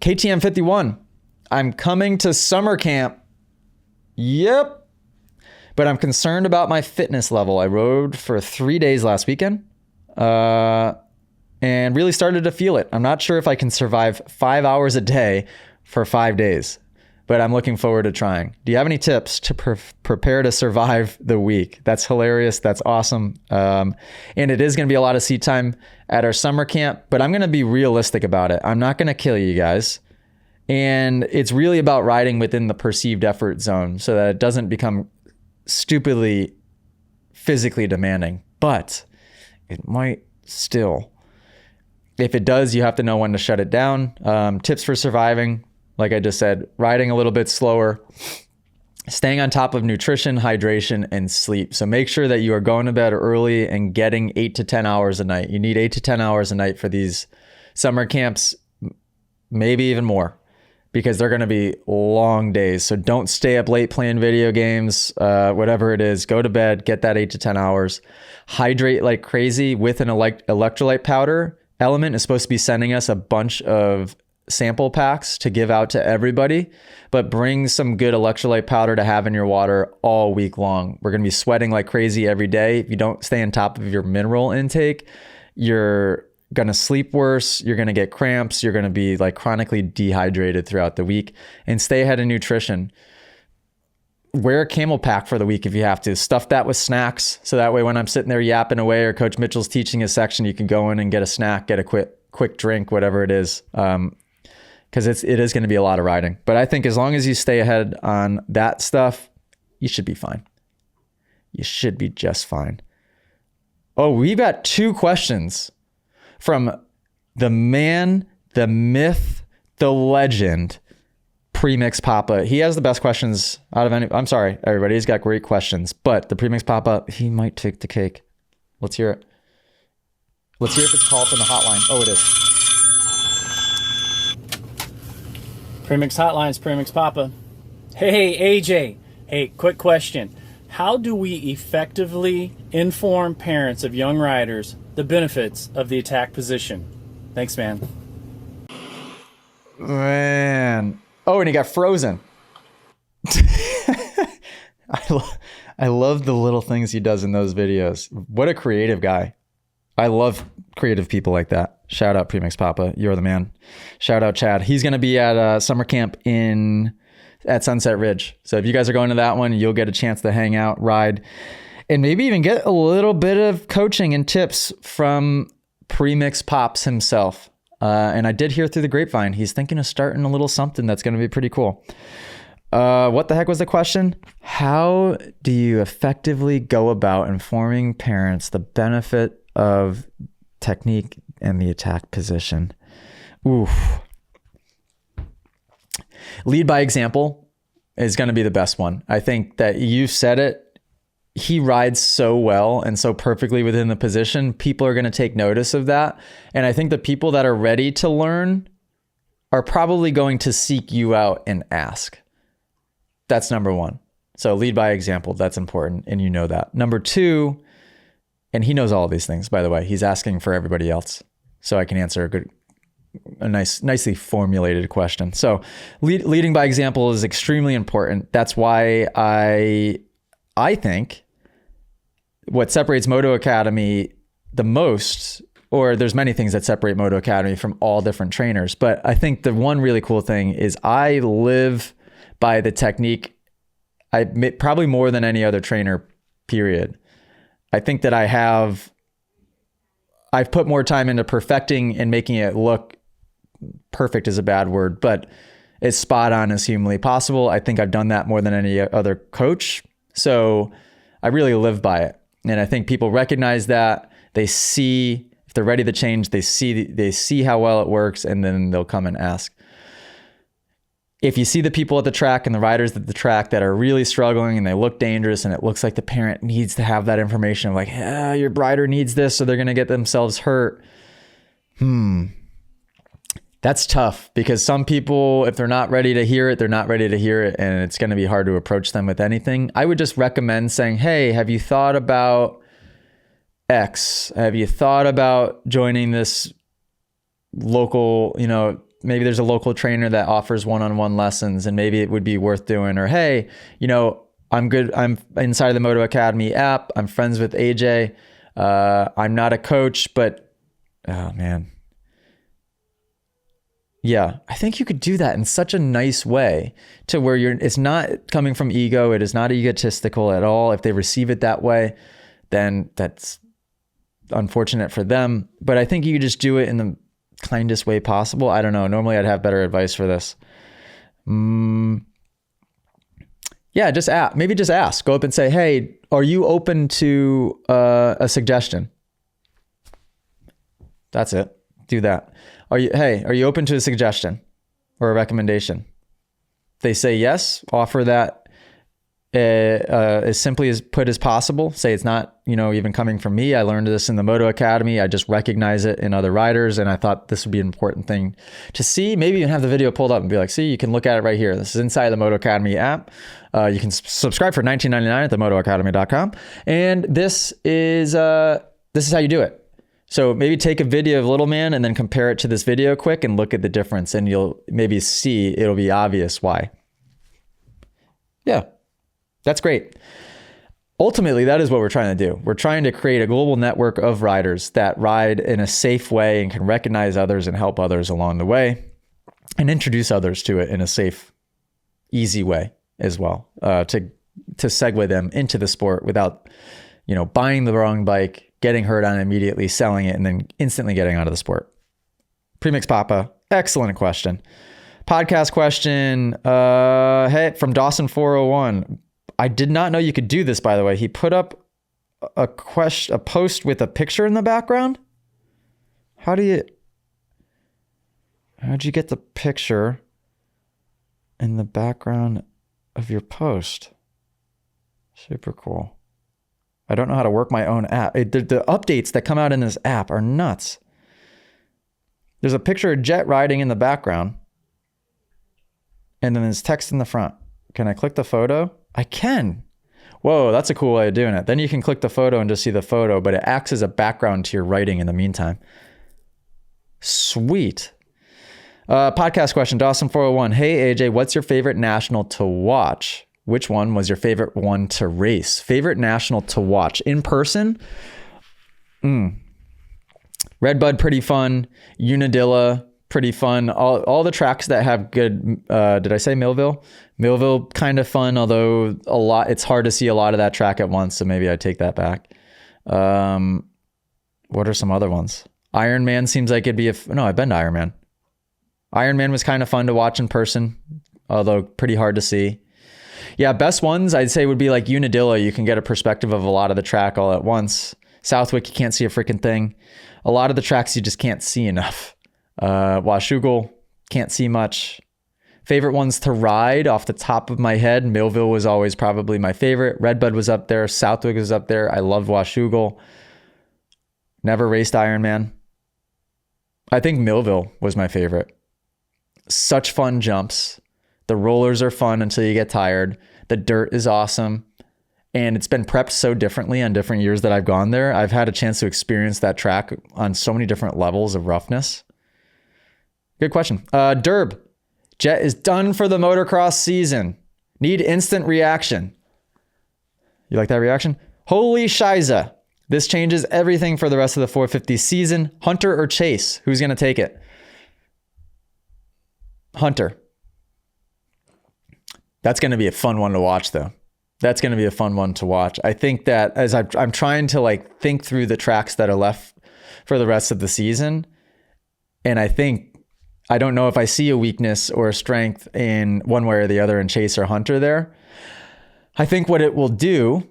S1: KTM 51. I'm coming to summer camp. Yep. But I'm concerned about my fitness level. I rode for 3 days last weekend. And really started to feel it. I'm not sure if I can survive 5 hours a day for 5 days, but I'm looking forward to trying. Do you have any tips to prepare to survive the week? That's hilarious. That's awesome. And it is going to be a lot of seat time at our summer camp, but I'm going to be realistic about it. I'm not going to kill you guys. And it's really about riding within the perceived effort zone so that it doesn't become stupidly physically demanding, but it might still. If it does, you have to know when to shut it down. Tips for surviving, like I just said, riding a little bit slower, staying on top of nutrition, hydration, and sleep. So make sure that you are going to bed early and getting 8 to 10 hours a night. You need 8 to 10 hours a night for these summer camps, maybe even more, because they're going to be long days. So don't stay up late playing video games, whatever it is. Go to bed, get that 8 to 10 hours. Hydrate like crazy with an electrolyte powder. Element is supposed to be sending us a bunch of sample packs to give out to everybody, but bring some good electrolyte powder to have in your water all week long. We're going to be sweating like crazy every day. If you don't stay on top of your mineral intake, you're going to sleep worse. You're going to get cramps. You're going to be like chronically dehydrated throughout the week. And stay ahead of nutrition. Wear a camel pack for the week if you have to. Stuff that with snacks. So that way when I'm sitting there yapping away or Coach Mitchell's teaching a section, you can go in and get a snack, get a quick drink, whatever it is. Because it is going to be a lot of riding. But I think as long as you stay ahead on that stuff, you should be fine. You should be just fine. Oh, we've got 2 questions from the man, the myth, the legend, Premix Papa. He has the best questions out of any. I'm sorry, everybody. He's got great questions, but the Premix Papa, he might take the cake. Let's hear it. Let's hear if it's called from the hotline. Oh, it is.
S5: Premix Hotlines, Premix Papa. Hey, AJ. Hey, quick question. How do we effectively inform parents of young riders the benefits of the attack position? Thanks, man.
S1: Man. Oh, and he got frozen. I love the little things he does in those videos. What a creative guy. I love creative people like that. Shout out Premix Papa. You're the man. Shout out Chad. He's going to be at summer camp at Sunset Ridge. So if you guys are going to that one, you'll get a chance to hang out, ride, and maybe even get a little bit of coaching and tips from Premix Pops himself. And I did hear through the grapevine, he's thinking of starting a little something that's going to be pretty cool. What the heck was the question? How do you effectively go about informing parents the benefit of technique and the attack position? Oof. Lead by example is going to be the best one. I think that you said it. He rides so well and so perfectly within the position. People are going to take notice of that. And I think the people that are ready to learn are probably going to seek you out and ask. That's number one. So lead by example. That's important. And you know that. Number two, and he knows all of these things, by the way, he's asking for everybody else. So I can answer a nicely formulated question. So leading by example is extremely important. That's why I think what separates Moto Academy the most, or there's many things that separate Moto Academy from all different trainers, but I think the one really cool thing is I live by the technique probably more than any other trainer, period. I think that I've put more time into perfecting and making it look perfect is a bad word, but as spot on as humanly possible. I think I've done that more than any other coach. So I really live by it. And I think people recognize that. They see, if they're ready to change, they see how well it works, and then they'll come and ask. If you see the people at the track and the riders at the track that are really struggling and they look dangerous and it looks like the parent needs to have that information of like, your rider needs this, so they're going to get themselves hurt. That's tough, because some people, if they're not ready to hear it, they're not ready to hear it, and it's going to be hard to approach them with anything. I would just recommend saying, hey, have you thought about X? Have you thought about joining this local, maybe there's a local trainer that offers one-on-one lessons and maybe it would be worth doing. Or, hey, I'm good. I'm inside the Moto Academy app. I'm friends with AJ. I'm not a coach, but, oh man. Yeah, I think you could do that in such a nice way to where it's not coming from ego. It is not egotistical at all. If they receive it that way, then that's unfortunate for them. But I think you could just do it in the kindest way possible. I don't know. Normally I'd have better advice for this. Yeah, just ask. Go up and say, hey, are you open to a suggestion? That's it. Do that. Are you open to a suggestion or a recommendation? They say yes, offer that as simply as possible. Say it's not, even coming from me. I learned this in the Moto Academy. I just recognize it in other riders, and I thought this would be an important thing to see. Maybe even have the video pulled up and be like, see, you can look at it right here. This is inside the Moto Academy app. You can subscribe for $19.99 at themotoacademy.com. And this is how you do it. So maybe take a video of little man and then compare it to this video quick and look at the difference, and you'll maybe see it'll be obvious why. Yeah, that's great. Ultimately, that is what we're trying to do. We're trying to create a global network of riders that ride in a safe way and can recognize others and help others along the way and introduce others to it in a safe, easy way as well, to segue them into the sport without, buying the wrong bike, getting hurt on it immediately, selling it, and then instantly getting out of the sport. Premix Papa, excellent question. Podcast question, hey, from Dawson 401. I did not know you could do this, by the way. He put up a post with a picture in the background. How'd you get the picture in the background of your post? Super cool. I don't know how to work my own app. The updates that come out in this app are nuts. There's a picture of Jet riding in the background, and then there's text in the front. Can I click the photo? I can. Whoa, that's a cool way of doing it. Then you can click the photo and just see the photo, but it acts as a background to your writing in the meantime. Sweet. Podcast question, Dawson401. Hey, AJ, what's your favorite national to watch? Which one was your favorite one to race? Favorite national to watch in person? Redbud, pretty fun. Unadilla, pretty fun. All the tracks that have good, did I say Millville? Millville, kind of fun, although it's hard to see a lot of that track at once, so maybe I take that back. What are some other ones? Ironman seems like it'd be no, I've been to Ironman. Ironman was kind of fun to watch in person, although pretty hard to see. Yeah, best ones I'd say would be like Unadilla. You can get a perspective of a lot of the track all at once. Southwick, you can't see a freaking thing. A lot of the tracks you just can't see enough. Washougal, can't see much. Favorite ones to ride off the top of my head, Millville was always probably my favorite. Redbud was up there. Southwick was up there. I loved Washougal. Never raced Ironman. I think Millville was my favorite. Such fun jumps. The rollers are fun until you get tired. The dirt is awesome. And it's been prepped so differently on different years that I've gone there. I've had a chance to experience that track on so many different levels of roughness. Good question. Derb. Jet is done for the motocross season. Need instant reaction. You like that reaction? Holy shiza. This changes everything for the rest of the 450 season. Hunter or Chase? Who's going to take it? Hunter. That's going to be a fun one to watch, though. That's going to be a fun one to watch. I think that as I'm trying to like think through the tracks that are left for the rest of the season, and I don't know if I see a weakness or a strength in one way or the other in Chase or Hunter there. I think what it will do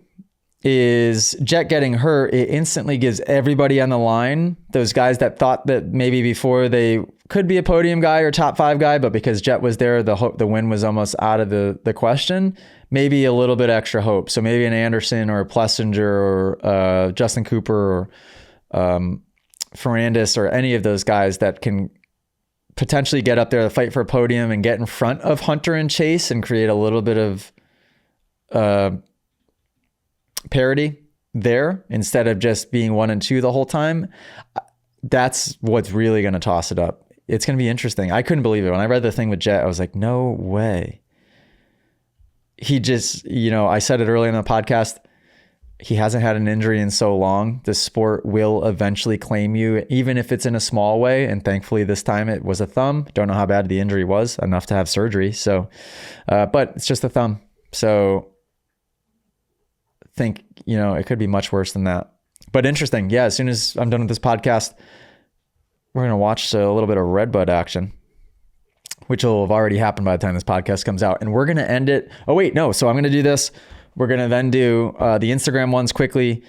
S1: is Jet getting hurt, it instantly gives everybody on the line, those guys that thought that maybe before they could be a podium guy or top 5 guy, but because Jet was there, the win was almost out of the question, maybe a little bit extra hope. So maybe an Anderson or a Plessinger or Justin Cooper or Ferrandis or any of those guys that can potentially get up there to fight for a podium and get in front of Hunter and Chase and create a little bit of parity there instead of just being 1 and 2 the whole time. That's what's really going to toss it up. It's going to be interesting. I couldn't believe it. When I read the thing with Jet, I was like, no way. He just, I said it earlier in the podcast, he hasn't had an injury in so long. The sport will eventually claim you, even if it's in a small way. And thankfully this time it was a thumb. Don't know how bad the injury was, enough to have surgery. So, but it's just a thumb. So think, it could be much worse than that. But interesting. Yeah, as soon as I'm done with this podcast, we're going to watch a little bit of Redbud action, which will have already happened by the time this podcast comes out. And we're going to end it. Oh, wait, no. So I'm going to do this. We're going to then do the Instagram ones quickly,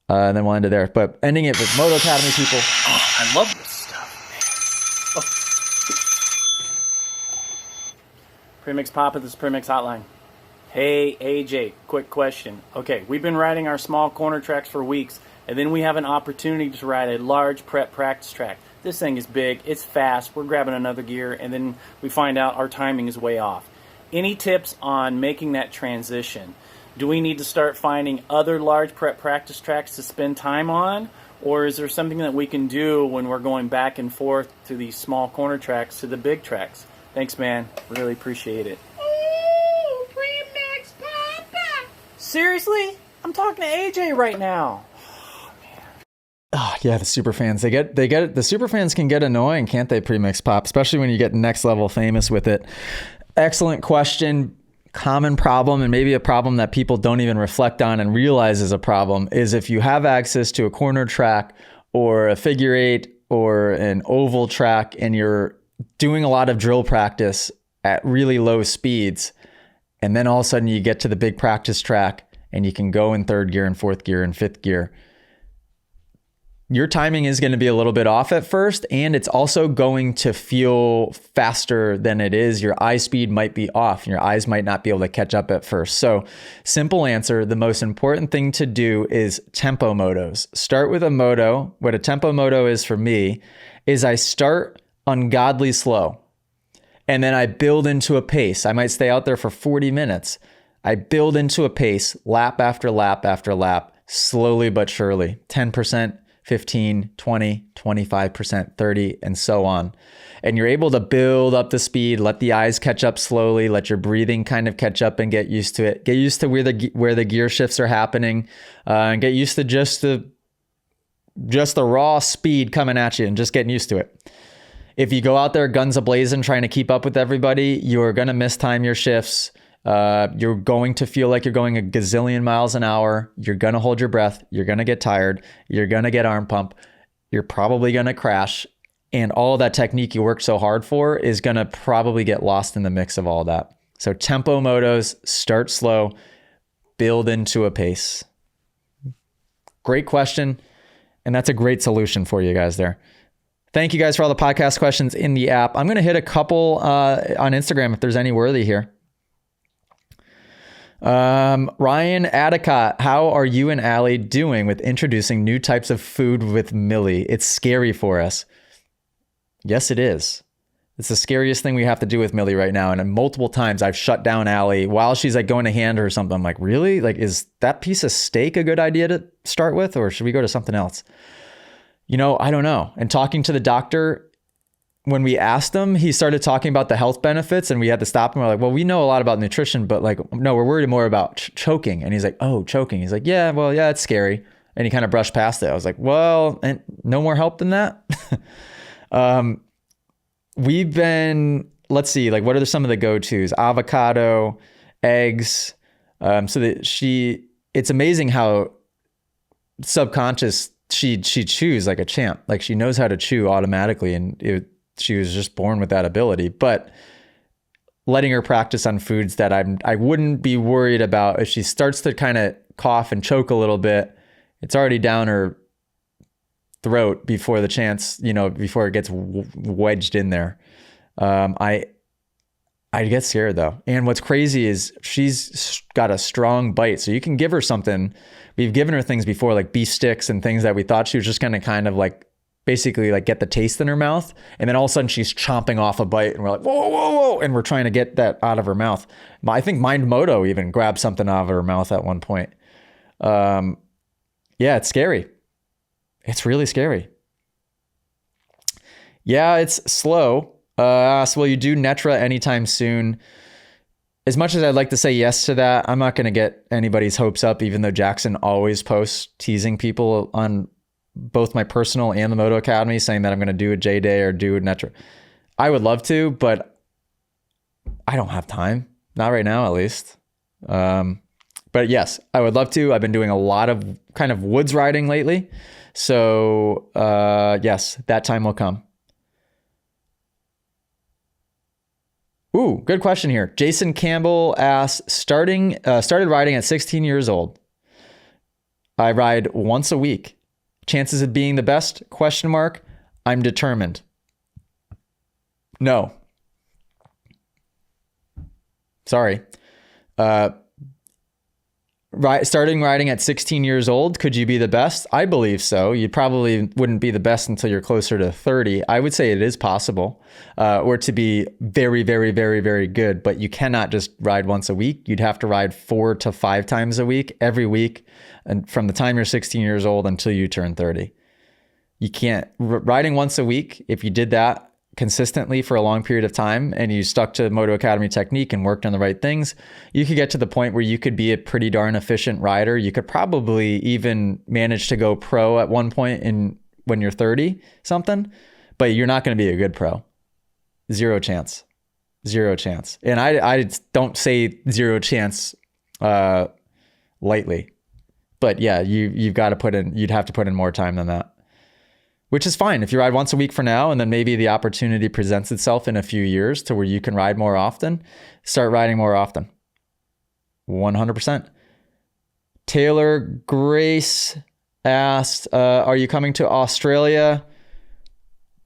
S1: and then we'll end it there. But ending it with Moto Academy people.
S5: Oh, I love this stuff, man. Oh. Premix Papa, this is Premix Hotline. Hey, AJ, quick question. Okay, we've been riding our small corner tracks for weeks, and then we have an opportunity to ride a large prep practice track. This thing is big, it's fast, we're grabbing another gear, and then we find out our timing is way off. Any tips on making that transition? Do we need to start finding other large prep practice tracks to spend time on? Or is there something that we can do when we're going back and forth to these small corner tracks to the big tracks? Thanks, man. Really appreciate it.
S6: Ooh, Premix Papa!
S5: Seriously? I'm talking to AJ right now.
S1: Oh, yeah, the super fans. The super fans can get annoying, can't they, Premix Pop? Especially when you get next level famous with it. Excellent question. Common problem, and maybe a problem that people don't even reflect on and realize is a problem, is if you have access to a corner track or a figure 8 or an oval track and you're doing a lot of drill practice at really low speeds, and then all of a sudden you get to the big practice track and you can go in 3rd gear and 4th gear and 5th gear, your timing is going to be a little bit off at first, and it's also going to feel faster than it is. Your eye speed might be off, and your eyes might not be able to catch up at first. So, simple answer, the most important thing to do is tempo motos. Start with a moto. What a tempo moto is for me is I start ungodly slow, and then I build into a pace. I might stay out there for 40 minutes. I build into a pace, lap after lap after lap, slowly but surely, 10%, 15, 20, 25%, 30, and so on. And you're able to build up the speed, let the eyes catch up slowly, let your breathing kind of catch up and get used to it. Get used to where the gear shifts are happening, and get used to just the raw speed coming at you and just getting used to it. If you go out there guns a-blazing trying to keep up with everybody, you're going to mistime your shifts. You're going to feel like you're going a gazillion miles an hour. You're going to hold your breath. You're going to get tired. You're going to get arm pump. You're probably going to crash. And all of that technique you worked so hard for is going to probably get lost in the mix of all that. So tempo motos, start slow, build into a pace. Great question. And that's a great solution for you guys there. Thank you guys for all the podcast questions in the app. I'm going to hit a couple on Instagram if there's any worthy here. Ryan Adicott, how are you and Allie doing with introducing new types of food with Millie? It's scary for us. Yes, it is. It's the scariest thing we have to do with Millie right now. And multiple times I've shut down Allie while she's like going to hand her something. I'm like, really? Like, is that piece of steak a good idea to start with? Or should we go to something else? You know, I don't know. And talking to the doctor, when we asked him, he started talking about the health benefits and we had to stop him. We're like, well, we know a lot about nutrition, but like, no, we're worried more about choking. And he's like, oh, choking. He's like, yeah, well, yeah, it's scary. And he kind of brushed past it. I was like, well, and no more help than that. We've been, let's see, like, what are some of the go-tos? Avocado, eggs. So that it's amazing how subconscious she chews like a champ. Like she knows how to chew automatically, and she was just born with that ability. But letting her practice on foods that I wouldn't be worried about. If she starts to kind of cough and choke a little bit, it's already down her throat before the chance, before it gets wedged in there. I get scared though. And what's crazy is she's got a strong bite. So you can give her something. We've given her things before, like beef sticks and things that we thought she was just going to kind of like basically like get the taste in her mouth. And then all of a sudden she's chomping off a bite and we're like, whoa, whoa, whoa. And we're trying to get that out of her mouth. I think Moto even grabbed something out of her mouth at one point. Yeah, it's scary. It's really scary. Yeah, it's slow. So will you do Netra anytime soon? As much as I'd like to say yes to that, I'm not going to get anybody's hopes up, even though Jackson always posts teasing people on both my personal and the Moto Academy saying that I'm going to do a J-Day or do a Netra. I would love to, but I don't have time. Not right now, at least. But yes, I would love to. I've been doing a lot of kind of woods riding lately. So yes, that time will come. Ooh, good question here. Jason Campbell asks, started riding at 16 years old. I ride once a week. Chances of being the best? ? I'm determined. No. Sorry. Starting riding at 16 years old, could you be the best? I believe so. You probably wouldn't be the best until you're closer to 30. I would say it is possible, or to be very, very, very, very good, but you cannot just ride once a week. You'd have to ride 4 to 5 times a week, every week, and from the time you're 16 years old until you turn 30. You can't. Riding once a week, if you did that consistently for a long period of time and you stuck to Moto Academy technique and worked on the right things, you could get to the point where you could be a pretty darn efficient rider. You could probably even manage to go pro at one point when you're 30 something, but you're not going to be a good pro. Zero chance. And I don't say zero chance lightly, but yeah, you'd have to put in more time than that. Which is fine if you ride once a week for now, and then maybe the opportunity presents itself in a few years to where you can ride more often. Start riding more often. 100%. Taylor Grace asked, are you coming to Australia?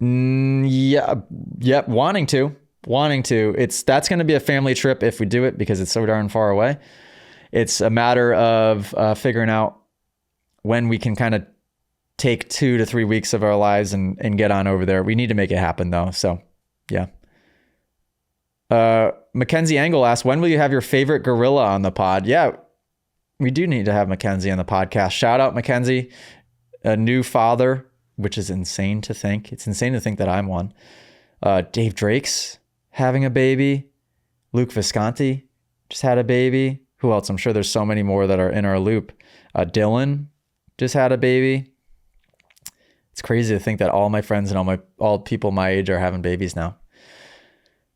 S1: Yeah, yep, wanting to. That's going to be a family trip if we do it because it's so darn far away. It's a matter of figuring out when we can kind of take 2 to 3 weeks of our lives and get on over there. We need to make it happen though. So yeah. Mackenzie Angle asked, when will you have your favorite gorilla on the pod? Yeah, we do need to have Mackenzie on the podcast. Shout out Mackenzie, a new father, which is insane to think. It's insane to think that I'm one. Dave Drake's having a baby. Luke Visconti just had a baby. Who else? I'm sure there's so many more that are in our loop. Dylan just had a baby. It's crazy to think that all my friends and all people my age are having babies now.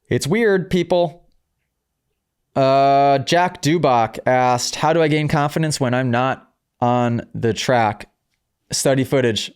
S1: It's weird, people. Jack Dubach asked, how do I gain confidence when I'm not on the track? Study footage.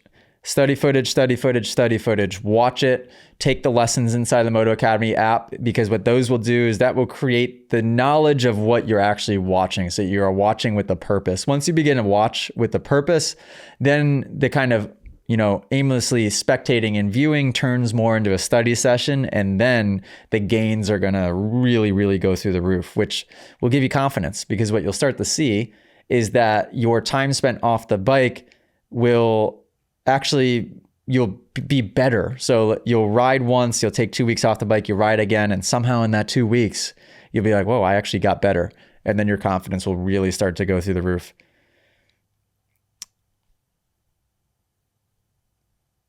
S1: Watch it. Take the lessons inside the Moto Academy app, because what those will do is that will create the knowledge of what you're actually watching. So you are watching with a purpose. Once you begin to watch with a purpose, then the kind of aimlessly spectating and viewing turns more into a study session. And then the gains are going to really, really go through the roof, which will give you confidence, because what you'll start to see is that your time spent off the bike will actually, you'll be better. So you'll ride once, you'll take 2 weeks off the bike, you ride again, and somehow in that 2 weeks, you'll be like, whoa, I actually got better. And then your confidence will really start to go through the roof.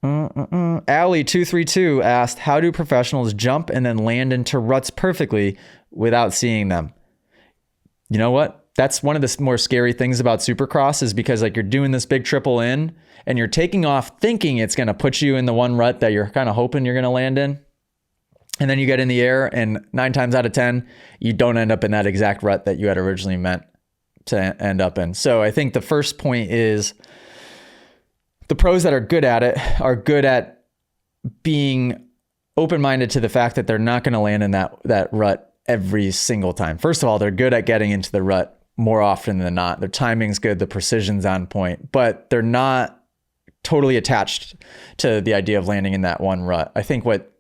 S1: Allie232 asked, how do professionals jump and then land into ruts perfectly without seeing them? You know what? That's one of the more scary things about Supercross, is because like you're doing this big triple in and you're taking off thinking it's going to put you in the one rut that you're kind of hoping you're going to land in. And then you get in the air and 9 times out of 10, you don't end up in that exact rut that you had originally meant to end up in. So I think the first point is the pros that are good at it are good at being open-minded to the fact that they're not going to land in that rut every single time. First of all, they're good at getting into the rut more often than not. Their timing's good, the precision's on point, but they're not totally attached to the idea of landing in that one rut. I think what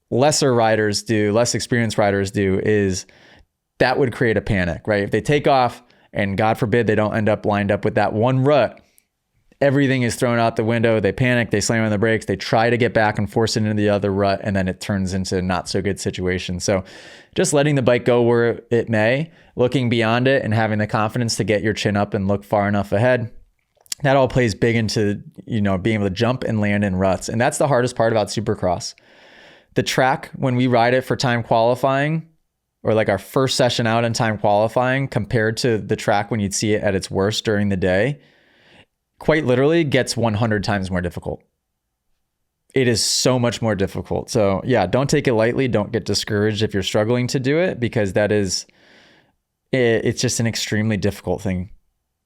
S1: lesser riders do, less experienced riders do, is that would create a panic, right? If they take off and God forbid they don't end up lined up with that one rut, everything is thrown out the window. They panic, they slam on the brakes, they try to get back and force it into the other rut, and then it turns into a not so good situation. So just letting the bike go where it may, looking beyond it and having the confidence to get your chin up and look far enough ahead, that all plays big into, being able to jump and land in ruts. And that's the hardest part about Supercross. The track, when we ride it for time qualifying, or like our first session out in time qualifying, compared to the track when you'd see it at its worst during the day, quite literally gets 100 times more difficult. It is so much more difficult. So yeah, don't take it lightly. Don't get discouraged if you're struggling to do it, because it's just an extremely difficult thing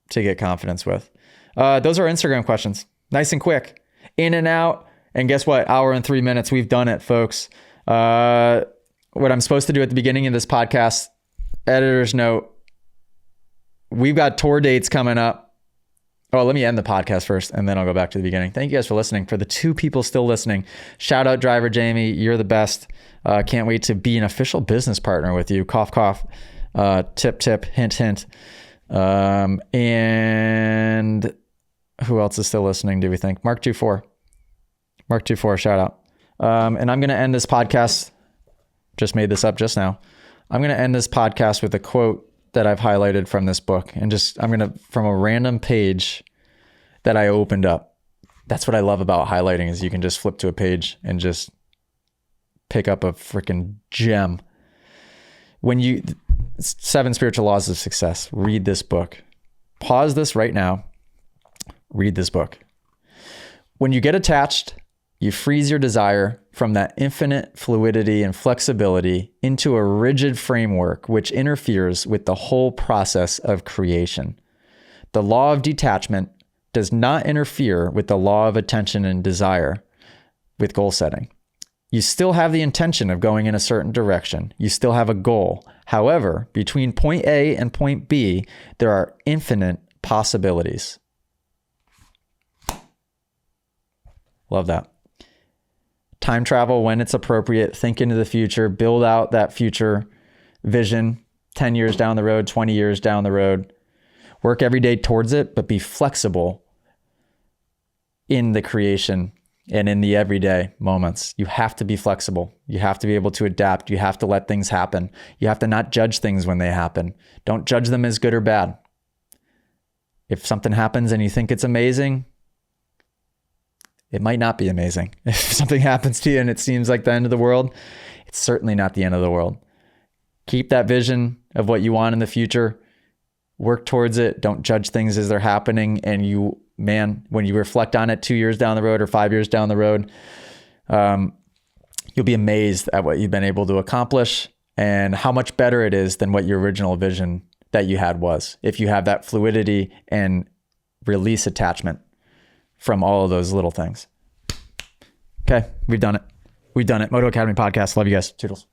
S1: to get confidence with. Those are Instagram questions. Nice and quick. In and out. And guess what? Hour and 3 minutes. We've done it, folks. What I'm supposed to do at the beginning of this podcast, editor's note, we've got tour dates coming up. Oh, let me end the podcast first, and then I'll go back to the beginning. Thank you guys for listening. For the 2 people still listening, shout out driver Jamie. You're the best. Can't wait to be an official business partner with you. Cough, cough. Tip, tip, hint, hint. And who else is still listening, do we think? Mark24, shout out. And I'm going to end this podcast. Just made this up just now. I'm going to end this podcast with a quote that I've highlighted from this book, and from a random page that I opened up. That's what I love about highlighting, is you can just flip to a page and just pick up a freaking gem. 7 Spiritual Laws of Success. Read this book. Pause this right now. Read this book. When you get attached, you freeze your desire from that infinite fluidity and flexibility into a rigid framework which interferes with the whole process of creation. The law of detachment does not interfere with the law of attention and desire with goal setting. You still have the intention of going in a certain direction. You still have a goal. However, between point A and point B, there are infinite possibilities. Love that. Time travel when it's appropriate. Think into the future. Build out that future vision 10 years down the road, 20 years down the road. Work every day towards it, but be flexible in the creation and in the everyday moments. You have to be flexible. You have to be able to adapt. You have to let things happen. You have to not judge things when they happen. Don't judge them as good or bad. If something happens and you think it's amazing, it might not be amazing. If something happens to you and it seems like the end of the world, it's certainly not the end of the world. Keep that vision of what you want in the future. Work towards it. Don't judge things as they're happening. And when you reflect on it 2 years down the road or 5 years down the road, you'll be amazed at what you've been able to accomplish and how much better it is than what your original vision that you had was. If you have that fluidity and release attachment from all of those little things. Okay, we've done it. Moto Academy Podcast. Love you guys. Toodles.